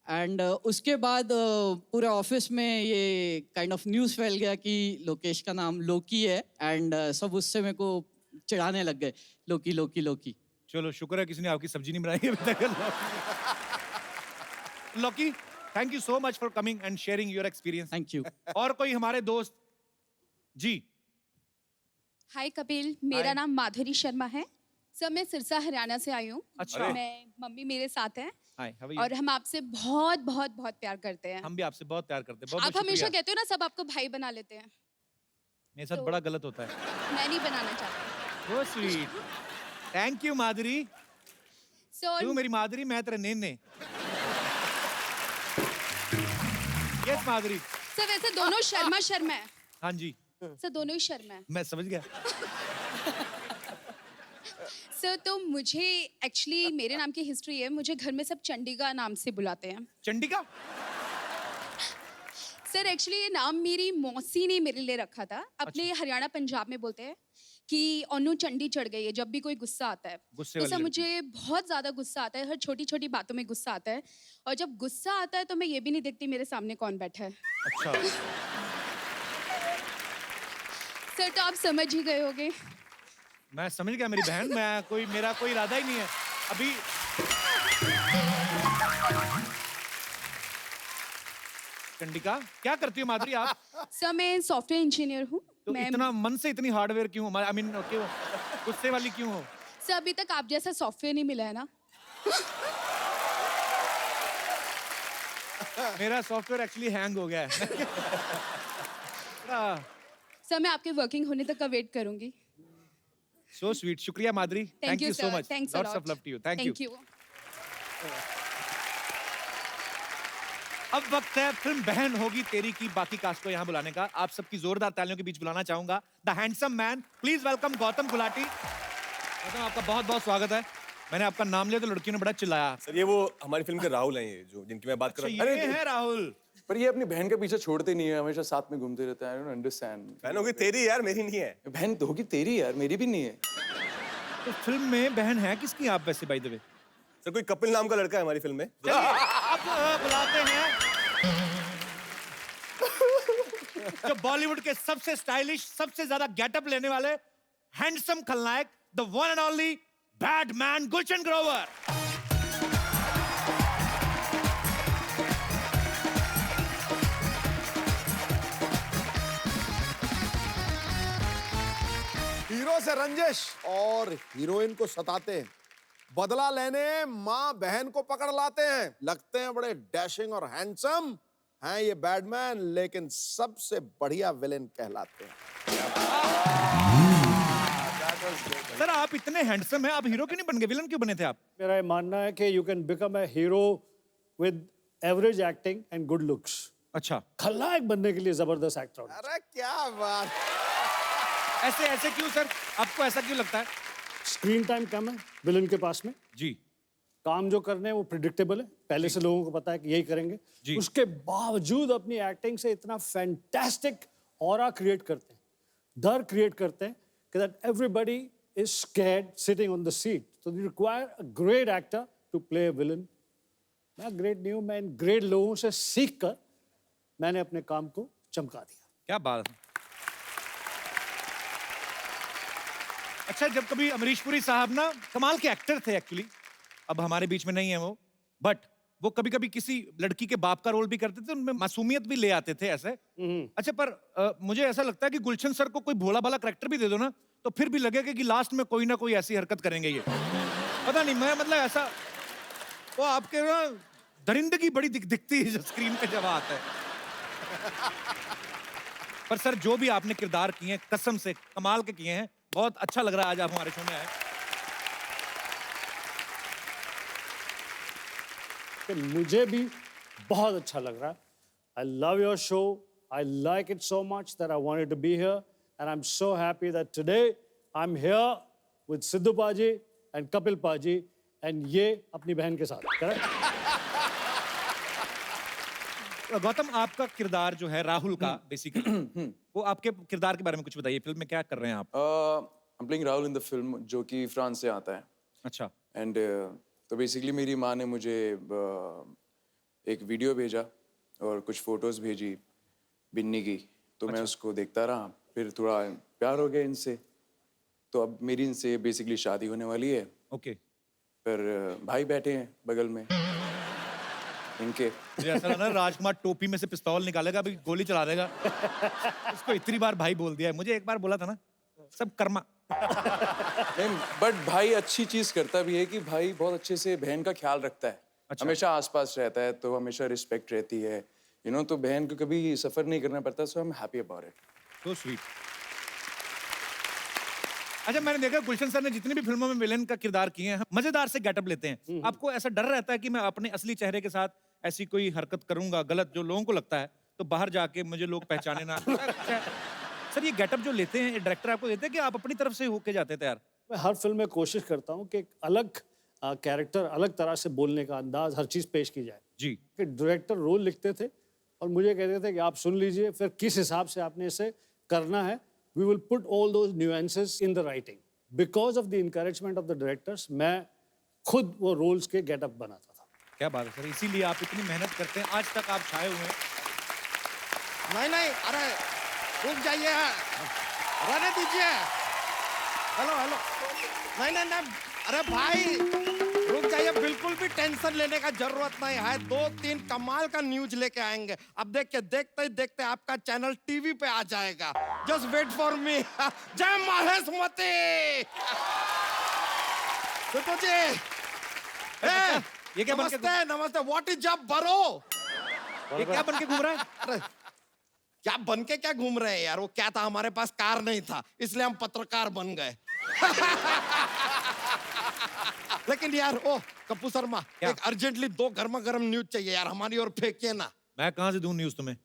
एंड उसके बाद पूरे ऑफिस में ये काइंड ऑफ न्यूज़ फैल गया कि लोकेश का नाम लोकी है एंड सब उससे मेरे को चिढ़ाने लग गए, लोकी लोकी लोकी। चलो शुक्र है किसी ने आपकी सब्जी नहीं बनाई अभी तक। लौकी, thank you so much for coming and sharing your experience. Thank you. और कोई हमारे दोस्त? जी। हाय कपिल, मेरा नाम माधुरी शर्मा है। सर, मैं सिरसा हरियाणा से आई हूँ। अच्छा। मैं मम्मी मेरे साथ हैं। हाय, हाउ आर यू? और हम आपसे बहुत बहुत बहुत प्यार करते हैं। हम भी आपसे बहुत प्यार करते हैं। बहुत आप हमेशा कहते हो ना सब आपको भाई बना लेते हैं। मेरे साथ बड़ा गलत होता है। मैं नहीं बनाना चाहती। So sweet. थैंक यू माधुरी। तू मेरी माधुरी, मैं तेरा नेने। यस माधुरी। सर वैसे दोनों शर्मा है। हाँ जी। सर दोनों ही शर्मा है। मैं समझ गया। सर तो मुझे एक्चुअली मेरे नाम की हिस्ट्री है, मुझे घर में सब चंडिका नाम से बुलाते हैं। चंडिका? सर एक्चुअली ये नाम मेरी मौसी ने मेरे लिए रखा था। अपने हरियाणा पंजाब में बोलते हैं कि ओनू चंडी चढ़ गई है जब भी कोई गुस्सा आता है। तो सर मुझे बहुत ज़्यादा गुस्सा आता है, हर छोटी छोटी बातों में गुस्सा आता है। और जब गुस्सा आता है तो मैं ये भी नहीं देखती मेरे सामने कौन बैठा है। अच्छा। सर तो आप समझ ही गए होगे। मैं समझ गया मेरी बहन, मेरा कोई इरादा ही नहीं है अभी। चंडिका, क्या करती हो माधुरी आप? सर मैं सॉफ्टवेयर इंजीनियर हूँ। तो इतना मन से इतनी हार्डवेयर क्यों? आई मीन क्यों गुस्से वाली क्यों हो? सर अभी तक आप जैसा सॉफ्टवेयर नहीं मिला है ना। मेरा सॉफ्टवेयर एक्चुअली हैंग हो गया है। सर मैं आपके वर्किंग होने तक का वेट करूंगी। So sweet. शुक्रिया माधुरी। Thank you so much. Thanks a Lots lot. of love to you. Thank you. अब वक्त है फिल्म बहन होगी तेरी की बाकी कास्ट को यहाँ बुलाने का। आप सबकी जोरदार तालियों के बीच बुलाना चाहूंगा the handsome man. Please welcome Gautam Gulati. Gautam, आपका बहुत बहुत स्वागत है। मैंने आपका नाम लिया तो लड़कियों ने बड़ा चिल्लाया। सर ये वो हमारी फिल्म के राहुल हैं, ये जो जिनकी मैं बात कर रहा हूँ। ये है राहुल। पर ये अपनी बहन के पीछे छोड़ते नहीं है, हमेशा साथ में घूमते रहते हैं। I don't understand. बहन होगी तेरी यार, मेरी नहीं है। बहन तो होगी तेरी यार, मेरी भी नहीं है। तो फिल्म में बहन है किसकी आप वैसे बाय द वे? सर कोई कपिल नाम का लड़का है हमारी फिल्म में। अब बुलाते हैं जो बॉलीवुड के सबसे स्टाइलिश, सबसे ज्यादा गेटअप लेने वाले हैंडसम खलनायक, the one and only badman Gulshan Grover. Hero से रंजिश और हीरोइन को सताते हैं, बदला लेने माँ बहन को पकड़ लाते हैं, लगते हैं बड़े डैशिंग और हैंडसम हैं ये बैडमैन, लेकिन सबसे बढ़िया विलेन कहलाते हैं। सर आप इतने हैंडसम हैं, आप हीरो क्यों नहीं बन गए, विलन क्यों बने थे आप? मेरा ये मानना है कि you can become a hero with average acting and good looks. अच्छा, खलनायक बनने के लिए जबरदस्त एक्टर। अरे क्या बात, ऐसे ऐसे क्यों सर, आपको ऐसा क्यों लगता है? स्क्रीन टाइम कम है विलन के पास में जी, काम जो करने हैं वो प्रिडिक्टेबल है, पहले से लोगों को पता है कि यही करेंगे, उसके बावजूद अपनी एक्टिंग से इतना फैंटास्टिक ऑरा क्रिएट करते हैं, डर क्रिएट करते हैं कि that everybody is scared sitting on the seat. So they require a great actor to play a villain. मैं ग्रेट नहीं हूं, मैं इन ग्रेट लोगों से सीख कर मैंने अपने काम को चमका दिया। क्या बात है। अच्छा, जब कभी अमरीश पुरी साहब ना कमाल के एक्टर थे एक्चुअली, अब हमारे बीच में नहीं है वो, बट वो कभी कभी किसी लड़की के बाप का रोल भी करते थे, उनमें मासूमियत भी ले आते थे ऐसे। अच्छा, पर मुझे ऐसा लगता है कि गुलशन सर को कोई भोला भाला करैक्टर भी दे दो ना, तो फिर भी लगेगा कि लास्ट में कोई ना कोई ऐसी हरकत करेंगे ये। पता नहीं, मैं मतलब ऐसा, वो आपके ना दरिंदगी बड़ी दिखती है स्क्रीन पे जब आता है। पर सर जो भी आपने किरदार किए हैं कसम से कमाल के किए हैं, बहुत अच्छा लग रहा है आज आप हमारे शो में आए। मुझे भी बहुत अच्छा लग रहा है। I love your show. I like it so much that I wanted to be here, and I'm so happy that today I'm here with Sidhu Paji and Kapil Paji, and ये अपनी बहन के साथ। correct? गौतम, आपका किरदार जो है राहुल का बेसिकली, वो आपके किरदार के बारे में कुछ बताइए, फिल्म में क्या कर रहे हैं आप? I'm playing Rahul in the film, जो कि फ्रांस से आता है। अच्छा। एंड तो बेसिकली मेरी माँ ने मुझे एक वीडियो भेजा और कुछ फोटोज भेजी बिन्नी की, तो मैं उसको देखता रहा, फिर थोड़ा प्यार हो गया इनसे, तो अब मेरी इनसे बेसिकली शादी होने वाली है। ओके। पर भाई बैठे हैं बगल में इनके। मुझे ऐसा लग रहा है राजकुमार टोपी में से पिस्तौल निकालेगा, अभी गोली चला देगा। उसको इतनी बार भाई बोल दिया है, मुझे एक बार बोला था ना, सब कर्मा। नहीं, बट भाई अच्छी चीज करता भी है कि भाई बहुत अच्छे से बहन का ख्याल रखता है। अच्छा। हमेशा आसपास रहता है, तो हमेशा रिस्पेक्ट रहती है, यू नो, तो बहन को कभी सफर नहीं करना पड़ता, so I am happy about it. So sweet. अच्छा, मैंने देखा गुलशन सर ने जितनी भी फिल्मों में विलेन का किरदार किए हैं, मजेदार से गेटअप लेते हैं। आपको ऐसा डर रहता है कि मैं अपने असली चेहरे के साथ ऐसी कोई हरकत करूंगा गलत, जो लोगों को लगता है, तो बाहर जाके मुझे लोग पहचाने ना? सर ये गेटअप जो लेते हैं डायरेक्टर आपको देते हैं कि आप अपनी तरफ से होके जाते हैं तैयार? मैं हर फिल्म में कोशिश करता हूँ कि एक अलग कैरेक्टर, अलग तरह से बोलने का अंदाज, हर चीज़ पेश की जाए जी। कि डायरेक्टर रोल लिखते थे और मुझे कहते थे कि आप सुन लीजिए, फिर किस हिसाब से आपने इसे करना है, we will put all those nuances in the writing. Because of the encouragement of the directors मैं खुद वो रोल्स के गेटअप बनाता था। क्या बात है सर, इसीलिए आप इतनी मेहनत करते हैं, आज तक आप छाए हुए हैं। नहीं, अरे रुक जाइए, रहने दीजिए। हेलो, नहीं, अरे भाई रुक जाइए, बिल्कुल भी टेंशन लेने का जरूरत नहीं है। 2-3 कमाल का न्यूज लेके आएंगे। अब देखिए, देखते ही देखते आपका चैनल टीवी पे आ जाएगा। Just wait for me. Jai Maheshmati. तो जी, ये क्या बन के नमस्ते, व्हाट इज अप बरो? ये क्या बन के घूम रहा है? अरे क्या बन के क्या घूम रहे हैं यार, वो क्या था, हमारे पास कार नहीं था, इसलिए हम पत्रकार बन गए। लेकिन यार, ओ कप्पू शर्मा, एक अर्जेंटली 2 गर्मा गर्म न्यूज चाहिए यार, हमारी ओर फेंकिए ना। मैं कहां से दूं न्यूज तुम्हें?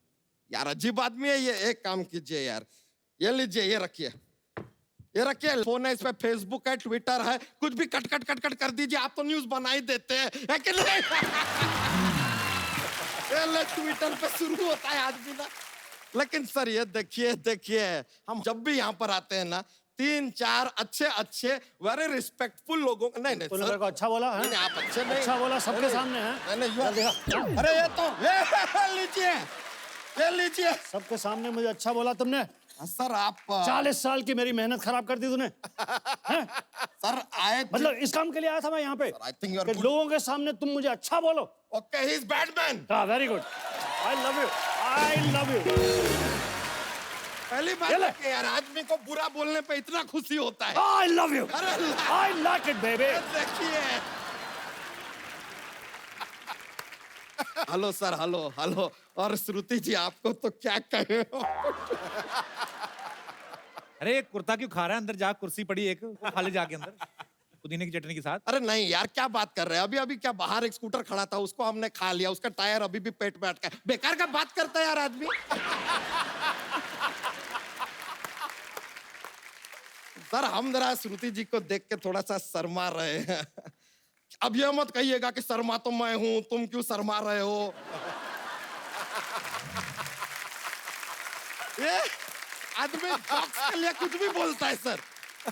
यार अजीब आदमी है ये। एक काम कीजिए यार, ये लीजिए, ये रखिए, ये रखिए। फोन है, इस पे फेसबुक है, ट्विटर है, कुछ भी कट कर दीजिए, आप तो न्यूज बना ही देते हैं, है कि नहीं? ट्विटर पे शुरू होता है आदमी ना। लेकिन सर ये देखिए, हम जब भी यहाँ पर आते हैं ना, 3-4 अच्छे वेरी रिस्पेक्टफुल लोगों को, नहीं सर को अच्छा बोला है? नहीं, आप अच्छे नहीं, अच्छा बोला सबके सामने है। नहीं, अरे ये तो लीजिए, ले लीजिए। सबके सामने मुझे अच्छा बोला तुमने। सर आप 40 साल की मेरी मेहनत खराब कर दी तूने। सर आए मतलब इस काम के लिए आया था मैं यहाँ पे कि लोगों के सामने तुम मुझे अच्छा बोलो। Okay, he is Batman. हाँ, very good. I love you, I love you. पहली बार कि यार आदमी को बुरा बोलने पे इतना खुशी होता है। आई love you, I like it baby. देखिए, हेलो सर, हेलो हेलो। और श्रुति जी आपको तो क्या कहे। अरे कुर्ता क्यों खा रहा है? अंदर जा, कुर्सी पड़ी एक, खा ले जाके अंदर पुदीने की चटनी के साथ। अरे नहीं यार, क्या बात कर रहे हैं? अभी अभी क्या बाहर एक स्कूटर खड़ा था, उसको हमने खा लिया, उसका टायर अभी भी पेट में अटका है। बेकार का बात करता है यार आदमी। सर हम जरा श्रुति जी को देख के थोड़ा सा शर्मा रहे हैं। अब यह मत कहिएगा कि शर्मा तो मैं हूं, तुम क्यों शर्मा रहे हो। ये आदमी जॉक्स के लिए कुछ भी बोलता है सर।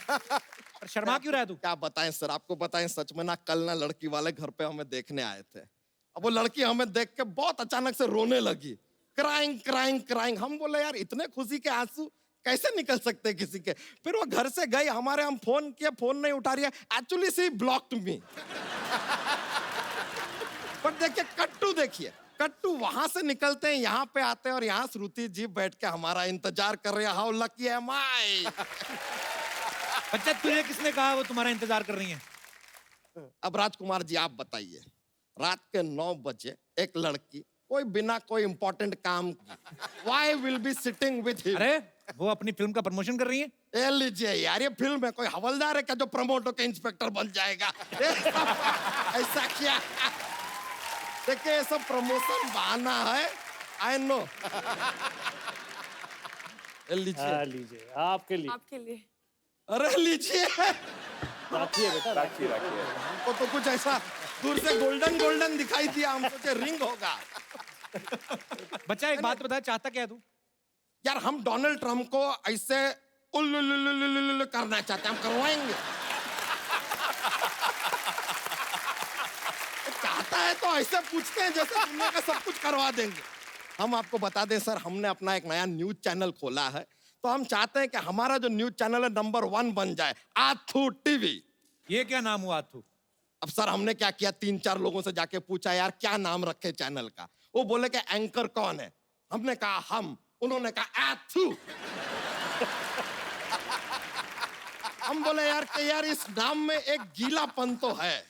पर शर्मा क्यों रहा है तू? क्या बताएं सर, आपको बताएं सच में ना, कल ना लड़की वाले घर पे हमें देखने आए थे। अब वो लड़की हमें देख के बहुत अचानक से रोने लगी, क्राइंग क्राइंग क्राइंग। हम बोले यार इतने खुशी के आंसू कैसे निकल सकते हैं किसी के। फिर वो घर से गई, हमारे हम फोन किए, फोन नहीं उठा रही है। एक्चुअली सी ब्लॉक्ड मी। पर देखिए कट्टू, देखिए कट्टू वहां से निकलते हैं, यहाँ पे आते हैं और यहाँ श्रुति जी बैठ के हमारा इंतजार कर रहे हैं। हाउ लकी एम आई। बच्चा तुझे किसने कहा वो तुम्हारा इंतजार कर रही है? अब राजकुमार जी आप बताइए, रात के 9 बजे एक लड़की कोई बिना कोई इंपॉर्टेंट काम why will be sitting with him? अरे वो अपनी फिल्म का प्रमोशन कर रही है। ए लीजिए यार, ये फिल्म है, कोई हवलदार है क्या जो प्रमोट होकर इंस्पेक्टर बन जाएगा? ऐसा क्या? देखिए ये सब प्रमोशन बहाना है, आई नो। लीजिए लीजिए, आपके लिए। आपके लिए। अरे लीजिए, राखिए बेटा, राखिए राखिए। हमको तो कुछ ऐसा दूर से गोल्डन गोल्डन दिखाई दिया, हम सोचे रिंग होगा। बच्चा एक बात बता, चाहता क्या है तू? यार हम डोनाल्ड ट्रम्प को ऐसे उल्लू करना चाहते हैं, हम करवाएंगे। चाहता है तो ऐसे पूछते हैं जैसे दुनिया का सब कुछ करवा देंगे। हम आपको बता दें सर, हमने अपना एक नया न्यूज चैनल खोला है, तो हम चाहते हैं कि हमारा जो न्यूज चैनल है नंबर 1 बन जाए, आथू टीवी। ये क्या नाम हुआ आथू? अब सर हमने क्या किया, 3-4 लोगों से जाके पूछा यार क्या नाम रखे चैनल का। वो बोले कि एंकर कौन है? हमने कहा हम, उन्होंने कहा आथू। हम बोले यार कि यार इस नाम में एक गीलापन तो है।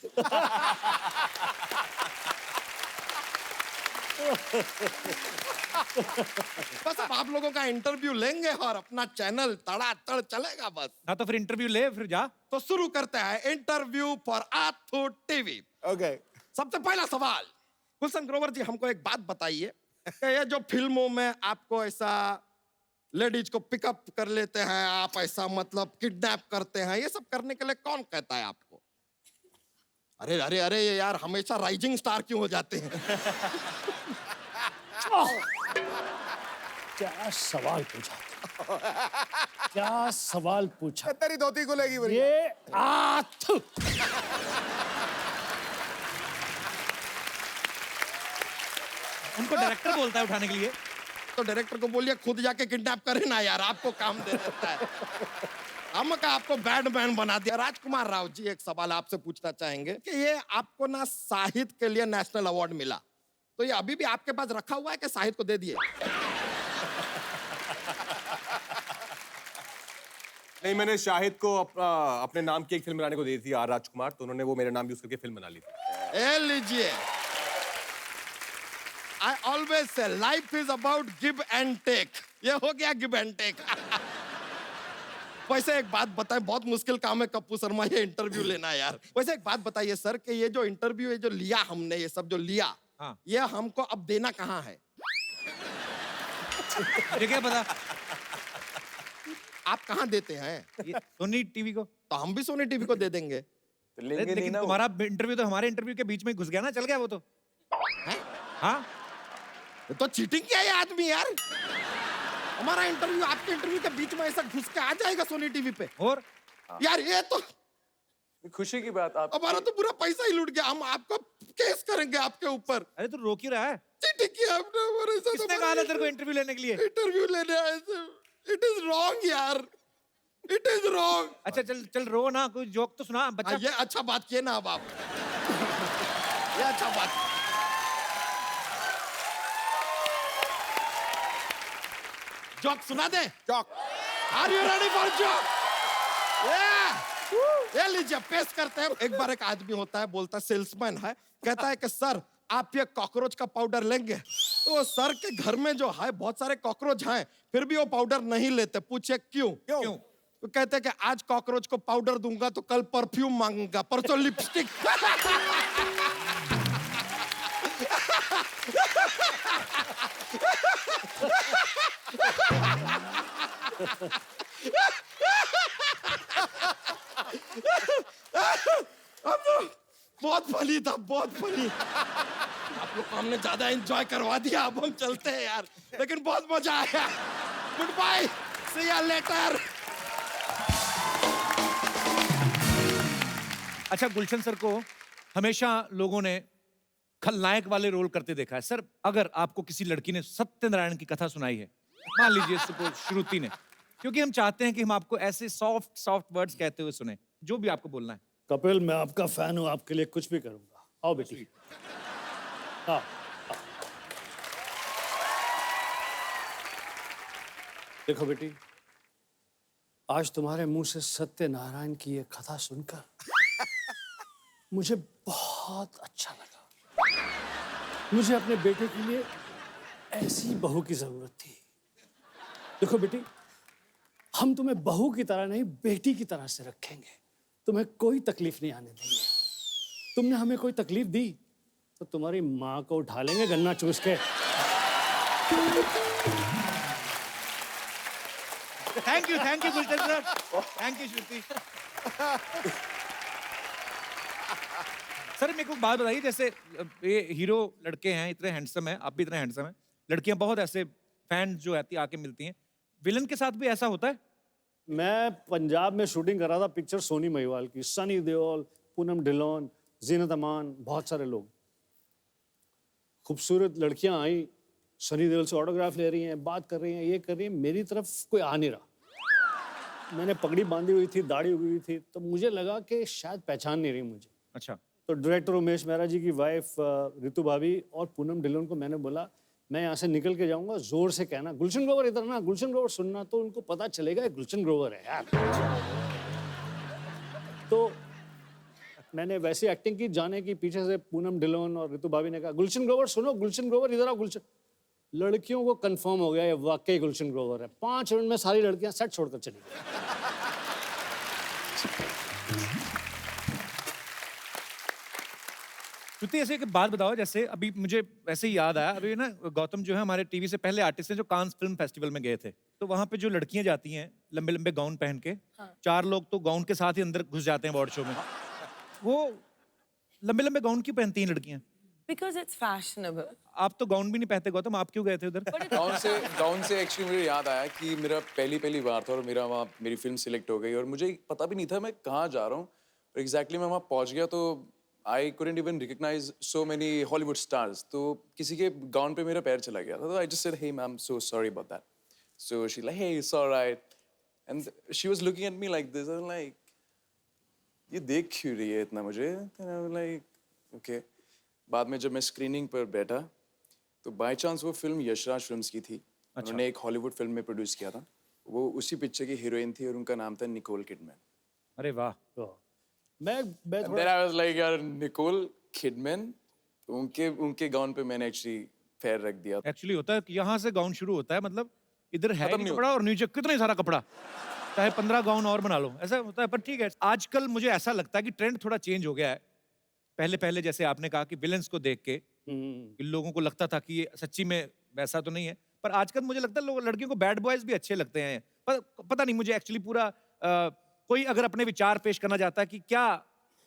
बस अब आप लोगों का इंटरव्यू लेंगे और अपना चैनल तड़ातड़ चलेगा बस। हाँ तो फिर इंटरव्यू ले, फिर जा। तो शुरू करते हैं इंटरव्यू फॉर आथू टीवी। ओके, सबसे पहला सवाल, गुलशन ग्रोवर जी हमको एक बात बताइए कि ये जो फिल्मों में आपको ऐसा लेडीज को पिकअप कर लेते हैं, आप ऐसा मतलब किडनैप करते हैं, ये सब करने के लिए कौन कहता है आपको? अरे अरे अरे ये यार हमेशा राइजिंग स्टार क्यों हो जाते हैं? क्या सवाल पूछा? क्या सवाल पूछा? तेरी धोती को लेगी बढ़िया। ये आथू। उनको डायरेक्टर बोलता है उठाने के लिए। तो डायरेक्टर को बोलिए खुद जाके किडनैप करे ना यार, आपको काम दे देता है। हम का आपको बैडमैन बना दिया। राजकुमार राव जी एक सवाल आपसे पूछना चाहेंगे कि ये आपको ना साहित्य के लिए नेशनल अवार्ड मिला, तो ये अभी भी आपके पास रखा हुआ है कि साहित्य को दे दिए? नहीं, मैंने शाहिद को अपने नाम की एक फिल्म बनाने को दी थी, आर राजकुमार, तो उन्होंने वो मेरा नाम यूज करके फिल्म बना ली थी। ए लीजिए, I always say life is about give and take. ये हो गया give and take. वैसे एक बात बताएं, बहुत मुश्किल काम है कप्पू शर्मा ये इंटरव्यू लेना यार। वैसे एक बात बताइए सर कि ये जो इंटरव्यू है जो लिया हमने, ये सब जो लिया, हाँ। ये हमको अब देना कहाँ है? ये क्या पता? आप कहाँ देते हैं? सोनी टीवी को। तो हम भी सोनी टीवी को दे देंगे। तो लेंगे लेकिन तुम्हारा इंटरव्यू तो हमारे इंटरव्यू के बीच में घुस गया ना, चल गया वो तो। हाँ तो चीटिंग किया ये आदमी यार। हमारा इंटरव्यू आपके इंटरव्यू के बीच में ऐसा घुस के आ जाएगा सोनी टीवी पे? और यार ये तो खुशी की बात। आप हमारा तो पूरा पैसा ही लूट गया। हम आपको केस करेंगे आपके ऊपर। अरे तू रोक क्यों रहा है? चीटिंग किया आपने हमारे साथ? किसने कहा था तेरे को इंटरव्यू लेने के लिए? इंटरव्यू लेने आए थे। इट इज रॉन्ग यार, इट इज रॉन्ग। अच्छा चल चल रो ना, कोई जोक तो सुना बच्चा। ये अच्छा बात किए ना अब आप। ये अच्छा बात। जोक सुना दे। Joke. Are you ready for joke? ये लीजिए पेश करते हैं। एक बार एक आदमी होता है, बोलता है, सेल्समैन है, कहता है कि सर आप ये कॉकरोच का पाउडर लेंगे? तो सर के घर में जो है बहुत सारे कॉकरोच हैं, फिर भी वो पाउडर नहीं लेते। पूछे क्यों? क्यों? तो कहते हैं कि आज कॉकरोच को पाउडर दूंगा तो कल परफ्यूम मांगूंगा, परसों लिपस्टिक। अब तो बहुत फनी था, बहुत फनी। आप लोग को हमने ज्यादा एंजॉय करवा दिया, अब हम चलते हैं यार, लेकिन बहुत मजा आया। Good bye, see you later. अच्छा, गुलशन सर को हमेशा लोगों ने खलनायक वाले रोल करते देखा है। सर, अगर आपको किसी लड़की ने सत्यनारायण की कथा सुनाई है, मान लीजिए श्रुति ने, क्योंकि हम चाहते हैं कि हम आपको ऐसे सॉफ्ट सॉफ्ट वर्ड्स कहते हुए सुने, जो भी आपको बोलना है। कपिल, मैं आपका फैन हूं, आपके लिए कुछ भी करूंगा। आओ बेटी। हाँ। देखो बेटी, आज तुम्हारे मुंह से सत्यनारायण की ये कथा सुनकर मुझे बहुत अच्छा लगा। मुझे अपने बेटे के लिए ऐसी बहू की जरूरत थी। देखो बेटी, हम तुम्हें बहू की तरह नहीं, बेटी की तरह से रखेंगे। तुम्हें कोई तकलीफ नहीं आने देंगे। तुमने हमें कोई तकलीफ दी तो तुम्हारी माँ को उठा लेंगे गन्ना चूस के। Thank you Gulshan sir, thank you Shruti. Sir, मेरे को बात बताइए, जैसे ये हीरो लड़के हैं, इतने हैंडसम हैं, आप भी इतने हैंडसम हैं, लड़कियां बहुत ऐसे फैन जो आती आके मिलती हैं, विलन के साथ भी ऐसा होता है? मैं पंजाब में शूटिंग कर रहा था पिक्चर सोनी महिवाल की। सनी देओल, पूनम ढिल्लोन, जीनत अमान, बहुत सारे लोग। खूबसूरत लड़कियां आई, सनी देओल से ऑटोग्राफ ले रही हैं, बात कर रही हैं, ये कर रही हैं, मेरी तरफ कोई आ नहीं रहा। मैंने पगड़ी बांधी हुई थी, दाढ़ी उगी हुई थी, तो मुझे लगा कि शायद पहचान नहीं रही मुझे। अच्छा। तो डायरेक्टर उमेश मेहरा जी की वाइफ रितु भाभी और पूनम ढिल्लोन को मैंने बोला, मैं यहाँ से निकल के जाऊंगा, जोर से कहना गुलशन ग्रोवर इधर ना, गुलशन ग्रोवर सुनना, तो उनको पता चलेगा ये गुलशन ग्रोवर है यार। तो मैंने वैसी एक्टिंग की, जाने की, पीछे से पूनम ढिल्लोन और रितु भाभी ने कहा गुलशन ग्रोवर सुनो, गुलशन ग्रोवर इधर आओ, गुलशन। लड़कियों को कंफर्म हो गया ये वाकई गुलशन ग्रोवर है। 5 मिनट में सारी लड़कियां सेट छोड़कर चली गई। श्रुति, ऐसे एक बात बताओ, जैसे अभी मुझे वैसे ही याद आया, अभी ना गौतम जो है हमारे टीवी से पहले आर्टिस्ट हैं जो कांस फिल्म फेस्टिवल में गए थे, तो वहां पे जो लड़कियां जाती हैं लंबे लंबे गाउन पहन के, 4 लोग तो गाउन के साथ ही अंदर घुस जाते हैं अवार्ड शो में। वो लंबे लंबे गाउन क्यों पहनती हैं लड़कियां? Because it's fashionable. आप तो गाउन भी नहीं पहनते गौतम, आप क्यों गए थे उधर? गाउन से एक्चुअली मुझे याद आया कि मेरा पहली बार था और मेरी फिल्म सिलेक्ट हो गई और मुझे पता भी नहीं था मैं कहाँ जा रहा हूँ। एग्जैक्टली मैं वहाँ पहुँच गया तो I couldn't even recognize so many Hollywood stars. तो किसी के गाउन पे मेरा पैर चला गया था। तो I just said, hey ma'am, so sorry about that. So she's like, hey, it's all right. And she was looking at me like this. I'm like, ये देख क्यों रही है इतना मुझे? And I'm like, okay. बाद में जब मैं स्क्रीनिंग पर बैठा तो बाय चांस वो फिल्म यशराज फिल्म्स की थी। उन्होंने एक हॉलीवुड फिल्म में प्रोड्यूस किया था। वो उसी पिक्चर की हीरोइन थी और उनका नाम था निकोल किडमैन। अरे वाह। मैं Then I was like, यार निकोल किडमैन, उनके गाउन पे मैंने एक्चुअली पैर रख दिया। एक्चुअली होता है कि यहाँ से गाउन शुरू होता है, मतलब इधर है नहीं कपड़ा और नीचे कितना सारा कपड़ा, चाहे 15 गाउन और बना लो, ऐसा होता है। पर ठीक है, आजकल मुझे ऐसा लगता है कि ट्रेंड थोड़ा चेंज हो गया है। पहले जैसे आपने कहा कि विलेंस को देख के लोगों को लगता था कि ये सच्ची में वैसा तो नहीं है, पर आजकल मुझे लगता है लड़कियों को बैड बॉयज भी अच्छे लगते हैं। पर पता नहीं, मुझे एक्चुअली पूरा कोई अगर अपने विचार पेश करना चाहता है कि क्या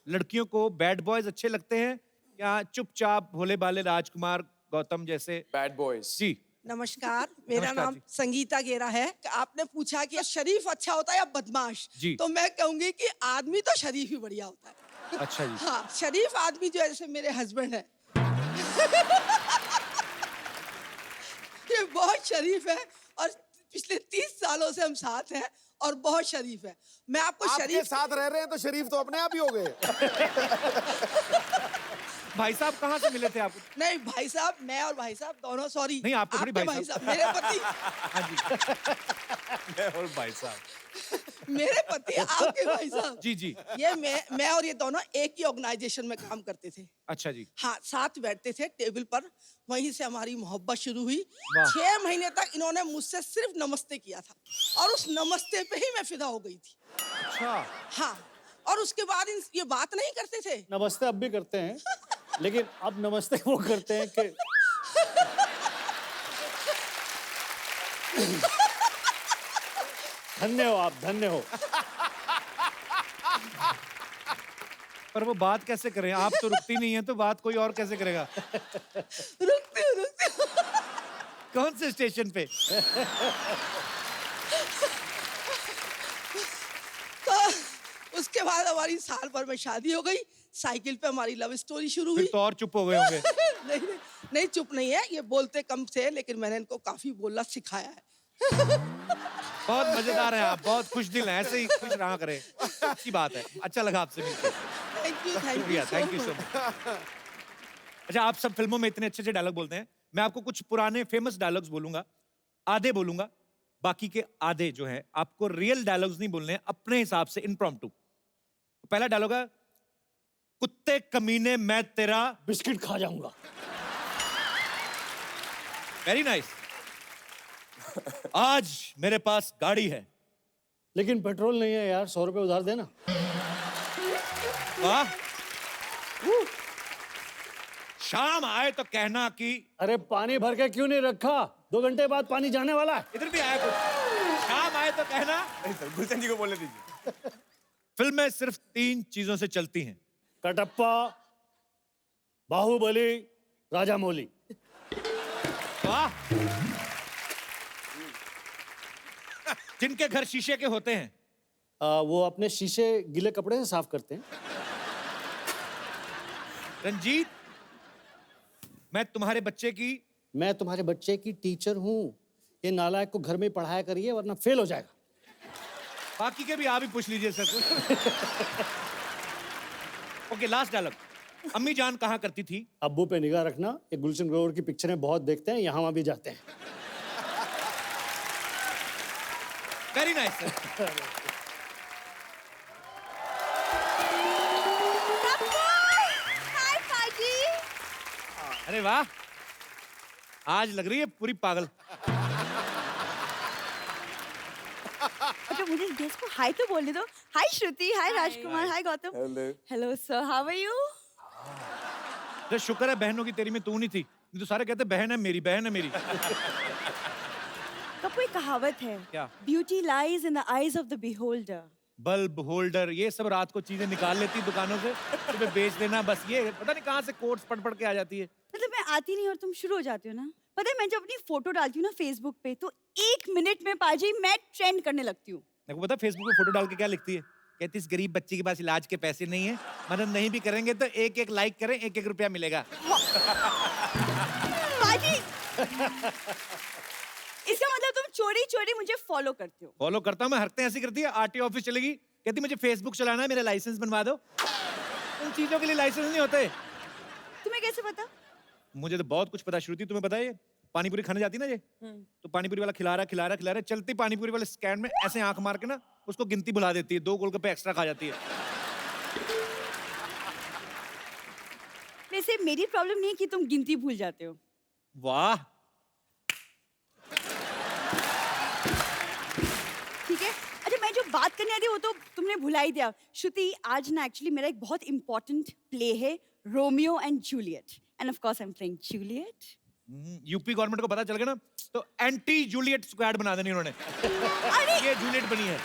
लड़कियों को बैड बॉयज अच्छे लगते हैं या चुपचाप भोले बाले राजकुमार गौतम जैसे बैड बॉयज? जी नमस्कार, मेरा नाम संगीता गेरा है। आपने पूछा कि शरीफ अच्छा होता है या बदमाश, तो मैं कहूंगी कि आदमी तो शरीफ ही बढ़िया होता है। अच्छा जी। हाँ, शरीफ आदमी जो है, जैसे मेरे हस्बैंड है। बहुत शरीफ है और पिछले 30 सालों से हम साथ हैं और बहुत शरीफ है। मैं आपको आपके शरीफ साथ रह रहे हैं तो शरीफ तो अपने आप ही हो गए। भाई साहब कहाँ से मिले थे आप? नहीं भाई साहब, मैं और भाई साहब दोनों, सॉरी नहीं, आपको थोड़ी आपके भाई भाई साहब। साहब, मेरे पति हाँ जी। मैं और भाई साहब। मेरे पति आपके भाई साहब। जी जी। ये मैं और ये दोनों एक ही ऑर्गेनाइजेशन में काम करते थे। अच्छा जी। हाँ, साथ बैठते थे टेबल पर, वहीं से हमारी मोहब्बत शुरू हुई। वाह। 6 महीने तक इन्होंने मुझसे सिर्फ नमस्ते किया था और उस नमस्ते पे ही मैं फिदा हो गई थी। अच्छा। हाँ, और उसके बाद ये बात नहीं करते थे। नमस्ते अब भी करते हैं, लेकिन अब नमस्ते वो करते हैं कि धन्य हो आप, धन्य हो। पर वो बात कैसे करें? आप तो रुकती नहीं है, तो बात कोई और कैसे करेगा? रुकती हूँ। कौन से स्टेशन पे? तो उसके बाद हमारी साल भर में शादी हो गई। साइकिल पे हमारी लव स्टोरी शुरू हुई। फिर तो और चुप हो गए होंगे। नहीं, चुप नहीं है, ये बोलते कम थे, लेकिन मैंने इनको काफी बोलना सिखाया है। बहुत मजेदार है आप, बहुत खुश दिल हैं, ऐसे ही खुश रहा करें। अच्छी बात है, अच्छा लगा आपसे मिलकर। Thank you so much. अच्छा, आप सब फिल्मों में इतने अच्छे अच्छे डायलॉग बोलते हैं, मैं आपको कुछ पुराने फेमस डायलॉग्स बोलूंगा, आधे बोलूंगा, बाकी के आधे जो है आपको रियल डायलॉग्स नहीं बोलने हैं, अपने हिसाब से इम्प्रॉम्प्टू। पहला डायलॉग है, कुत्ते कमीने मैं तेरा बिस्किट खा जाऊंगा। Very nice. आज मेरे पास गाड़ी है, लेकिन पेट्रोल नहीं है यार, 100 रुपए उधार देना। वाह। शाम आए तो कहना कि अरे पानी भर के क्यों नहीं रखा, 2 घंटे बाद पानी जाने वाला है। इधर भी आया कुछ। शाम आए तो कहना। नहीं सर, गुलशन जी को बोलने दीजिए। फिल्में सिर्फ 3 चीजों से चलती हैं, कटप्पा, बाहुबली, राजामौली। वाह। जिनके घर शीशे के होते हैं, वो अपने शीशे गीले कपड़े से साफ करते हैं। रंजीत, मैं तुम्हारे बच्चे की टीचर हूँ। ये नालायक को घर में पढ़ाया करिए वरना फेल हो जाएगा। बाकी के भी आप ही पूछ लीजिए सर। Okay, last dialogue. अम्मी जान कहाँ करती थी? अब्बू पे निगाह रखना, ये गुलशन ग्रोवर की पिक्चरें बहुत देखते हैं, यहाँ वहाँ भी जाते हैं। Very nice sir. अरे वाह, आज लग रही है पूरी पागल। अच्छा, मुझे गेस्ट को हाय तो बोलने दो। Hi Shruti, hi Rajkumar, hi Gautam. Hello sir, how are you? तो शुक्र है बहनों की तेरी में तू नहीं थी, नहीं तो सारे कहते बहन है मेरी, बहन है मेरी। कपू, एक कहावत है, क्या? Beauty lies in the eyes of the beholder. Bulb holder, ये सब रात को चीजें निकाल लेती दुकानों से, तुम्हें बेच देना, बस ये पता नहीं कहाँ से कोट्स पढ़ के आ जाती है। मतलब मैं आती नहीं और तुम शुरू हो जाती हो ना। पता है, मैं जब अपनी फोटो डालती हूँ ना फेसबुक पे, तो 1 मिनट में पाजी मैं ट्रेंड करने लगती हूँ। देखो पता फेसबुक पे फोटो डाल के क्या लिखती है? कहती इस गरीब बच्चे के पास इलाज के पैसे नहीं है, मदद नहीं भी करेंगे तो 1-1 लाइक करें, 1-1 रुपया मिलेगा। पाजी, इसका मतलब तुम चोरी चोरी मुझे फॉलो करते हो? फॉलो करता हूँ मैं, हरकतें ऐसी करती है। आरटीओ ऑफिस चलेगी, कहती मुझे फेसबुक चलाना है, मेरा लाइसेंस बनवा दो। उन चीजों के लिए लाइसेंस नहीं होते। तुम्हें कैसे पता? मुझे तो बहुत कुछ पता। श्रुति, तुम्हें पता है ये पानीपुरी खाने जाती ना ये, तो पानीपुरी वाला खिला रहा है, चलती पानीपुरी वाले स्टैंड में ऐसे आंख मार के ना उसको गिनती भुला देती है, 2 गोलगप्पे एक्स्ट्रा खा जाती है। वैसे मेरी प्रॉब्लम नहीं है कि तुम गिनती भूल जाते हो। वाह, ठीक है। अच्छा, मैं जो बात करने आती वो तो तुमने भुला ही दिया। श्रुति, आज ना एक्चुअली मेरा एक बहुत इंपॉर्टेंट प्ले है, Romeo and Juliet, end of course I am playing Juliet. UP government को पता चल गया ना, तो एंटी जूलियट स्क्वाड बना देनी उन्होंने। ये जूलियट बनी है।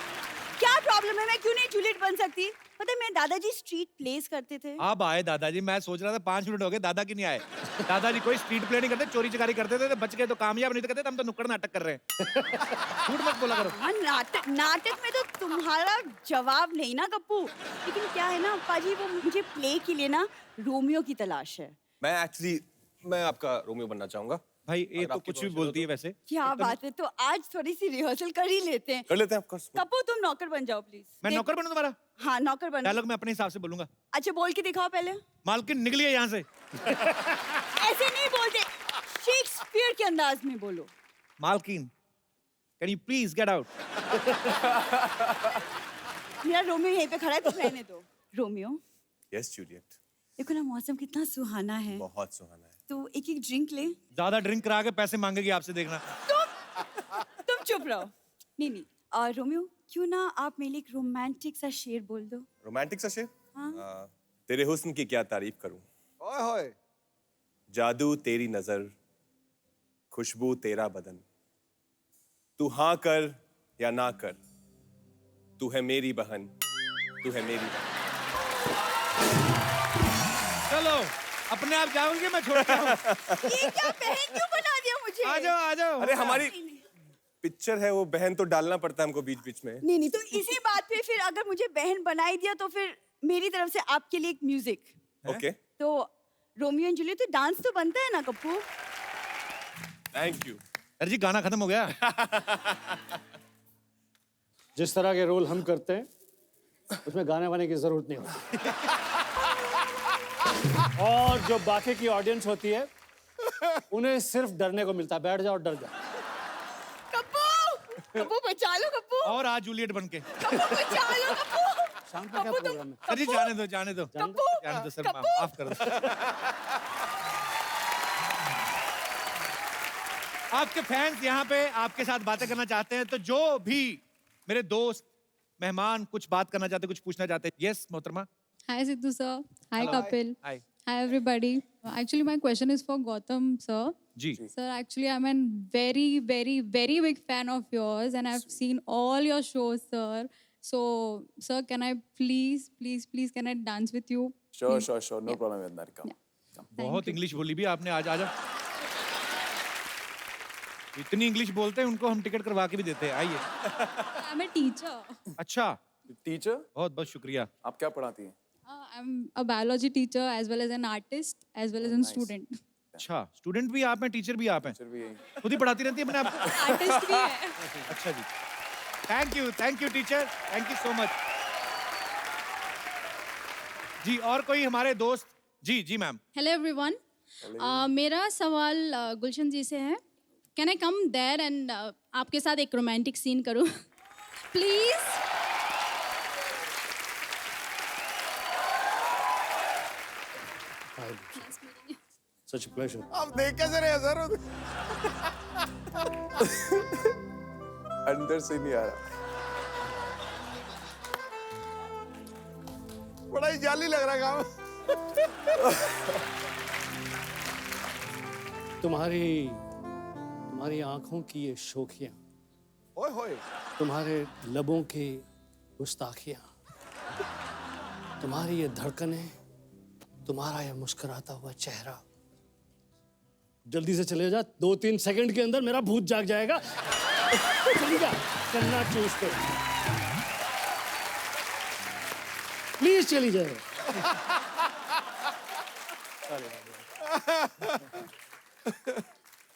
क्या प्रॉब्लम है, मैं क्यों नहीं जूलियट बन सकती? पता है, मेरे दादाजी स्ट्रीट प्लेस करते थे। अब आए दादाजी, मैं सोच रहा था 5 मिनट हो गए दादा की नहीं आए। दादाजी कोई स्ट्रीट प्ले नहीं करते, चोरी चकारी करते थे, बच गए तो कामयाब, नहीं तो कहते हम तो नुक्कड़ नाटक कर रहे हैं। झूठ मत बोला करो। हाँ, नाटक में तो तुम्हारा जवाब नहीं ना गप्पू। लेकिन क्या है ना पाजी, वो मुझे प्ले के लिए ना रोमियो की तलाश है। मैं आपका रोमियो बनना चाहूंगा। भाई ये तो कुछ भी बोलती है वैसे। क्या बात है, तो आज थोड़ी सी रिहर्सल कर ही लेते हैं। कर लेते हैं, of course। कपूर तुम नौकर बन जाओ प्लीज। मैं नौकर बनूं तुम्हारा? हाँ नौकर बन। डायलॉग मैं अपने हिसाब से बोलूंगा। अच्छा बोल के दिखाओ पहले। मालकिन निकलिए यहाँ से। ऐसे नहीं बोलते, शेक्सपियर के अंदाज में बोलो। मालकिन, can you please get out? मेरा रोमियो यहीं पे खड़ा है, कुछ रहने दो। रोमियो। Yes Juliet. देखो ना मौसम कितना सुहाना है। बहुत सुहाना है। तो एक एक ड्रिंक ले। ज्यादा ड्रिंक करा के पैसे मांगेगी आपसे, देखना। तुम चुप रहो। नहीं और रोमियो क्यों ना आप मेरे लिए एक रोमांटिक सा शेर बोल दो। रोमांटिक सा शेर? हाँ। तेरे हुस्न की क्या तारीफ करूं। ओए होए। जादू तेरी नजर, खुशबू तेरा बदन, तू हाँ कर या ना कर, तू है मेरी बहन, तू है मेरी बहन। चलो अपने आप जाओगे, मैं छोड़ता हूँ। ये क्या बहन क्यों बना दिया मुझे? आ जाओ आ जाओ। अरे हमारी पिक्चर है वो, बहन तो डालना पड़ता है हमको बीच बीच में। नहीं तो इसी बात पे फिर अगर मुझे बहन बनाई दिया तो फिर मेरी तरफ से आपके लिए एक म्यूजिक। ओके। तो रोमियो एंड जूलियट तो डांस तो बनता है ना कपूर? Thank you. अरे जी गाना खत्म हो गया। जिस तरह के रोल हम करते हैं उसमें गाने वाने की जरूरत नहीं होती। और जो बाकी की ऑडियंस होती है उन्हें सिर्फ डरने को मिलता है, बैठ जाओ डर जाओ। कपूर बचा लो कपूर। और आज जूलियट बन के। कपूर बचा लो कपूर। शाम का क्या प्रोग्राम है? सर जी जाने दो जाने दो जाने दो सर, माफ कर दो। आपके फैंस यहाँ पे आपके साथ बातें करना चाहते हैं, तो जो भी मेरे दोस्त मेहमान कुछ बात करना चाहते, कुछ पूछना चाहते हैं। यस मोहतरमा। Hi Sidhu sir. Hi Hello. Kapil. Hi. Hi everybody. Actually my question is for Gautam sir. जी. Sir, actually I'm a very big fan of yours and I've seen all your shows sir. So sir, can I please can I dance with you? Sure. No problem with that. Come. बहुत English बोली भी आपने आज। आजा। इतनी English बोलते हैं, उनको हम टिकट करवा के भी देते हैं। आइए। I'm a teacher. अच्छा। टीचर? बहुत शुक्रिया। आप क्या पढ़ाती हैं? I'm a biology teacher as well as an artist as well as a student. अच्छा, स्टूडेंट भी आप हैं, टीचर भी आप हैं। खुद ही पढ़ाती रहती है अपने आप को। आर्टिस्ट भी है। अच्छा जी। Thank you teacher, thank you so much. जी और कोई हमारे दोस्त? जी मैम। Hello everyone. मेरा सवाल गुलशन जी से है। Can I come there and आपके साथ एक रोमांटिक सीन करूं? Please. Such a pleasure. आप देख कैसे रहे सर? अंदर से नहीं आ रहा। बड़ा ही जाली लग रहा काम। तुम्हारी आंखों की ये शोखियां, ओए होए। तुम्हारे लबों की गुस्ताखियां, तुम्हारी ये धड़कनें, तुम्हारा ये मुस्कुराता हुआ चेहरा। जल्दी से चले जा, 2-3 सेकंड के अंदर मेरा भूत जाग जाएगा। चलिएगा, चलना चूज कर। प्लीज चली जाए।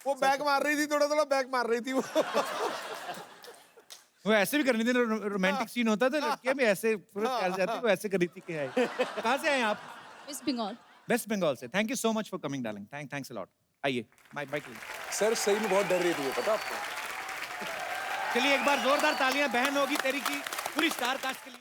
वो बैक मार रही थी, थोड़ा बैक मार रही थी वो। वो ऐसे भी करनी थी, रोमांटिक सीन होता था, लड़कियां भी ऐसे पूरा जाती, वो ऐसे करी थी। क्या है? कहाँ से आए आप? West Bengal. वेस्ट बंगाल से। Thank you so much for coming darling, thanks a lot. आइए माइक सर सही में बहुत डर रही थी ये, पता आपको? चलिए एक बार जोरदार तालियां बहन होगी तेरी की पूरी स्टार कास्ट के लिए।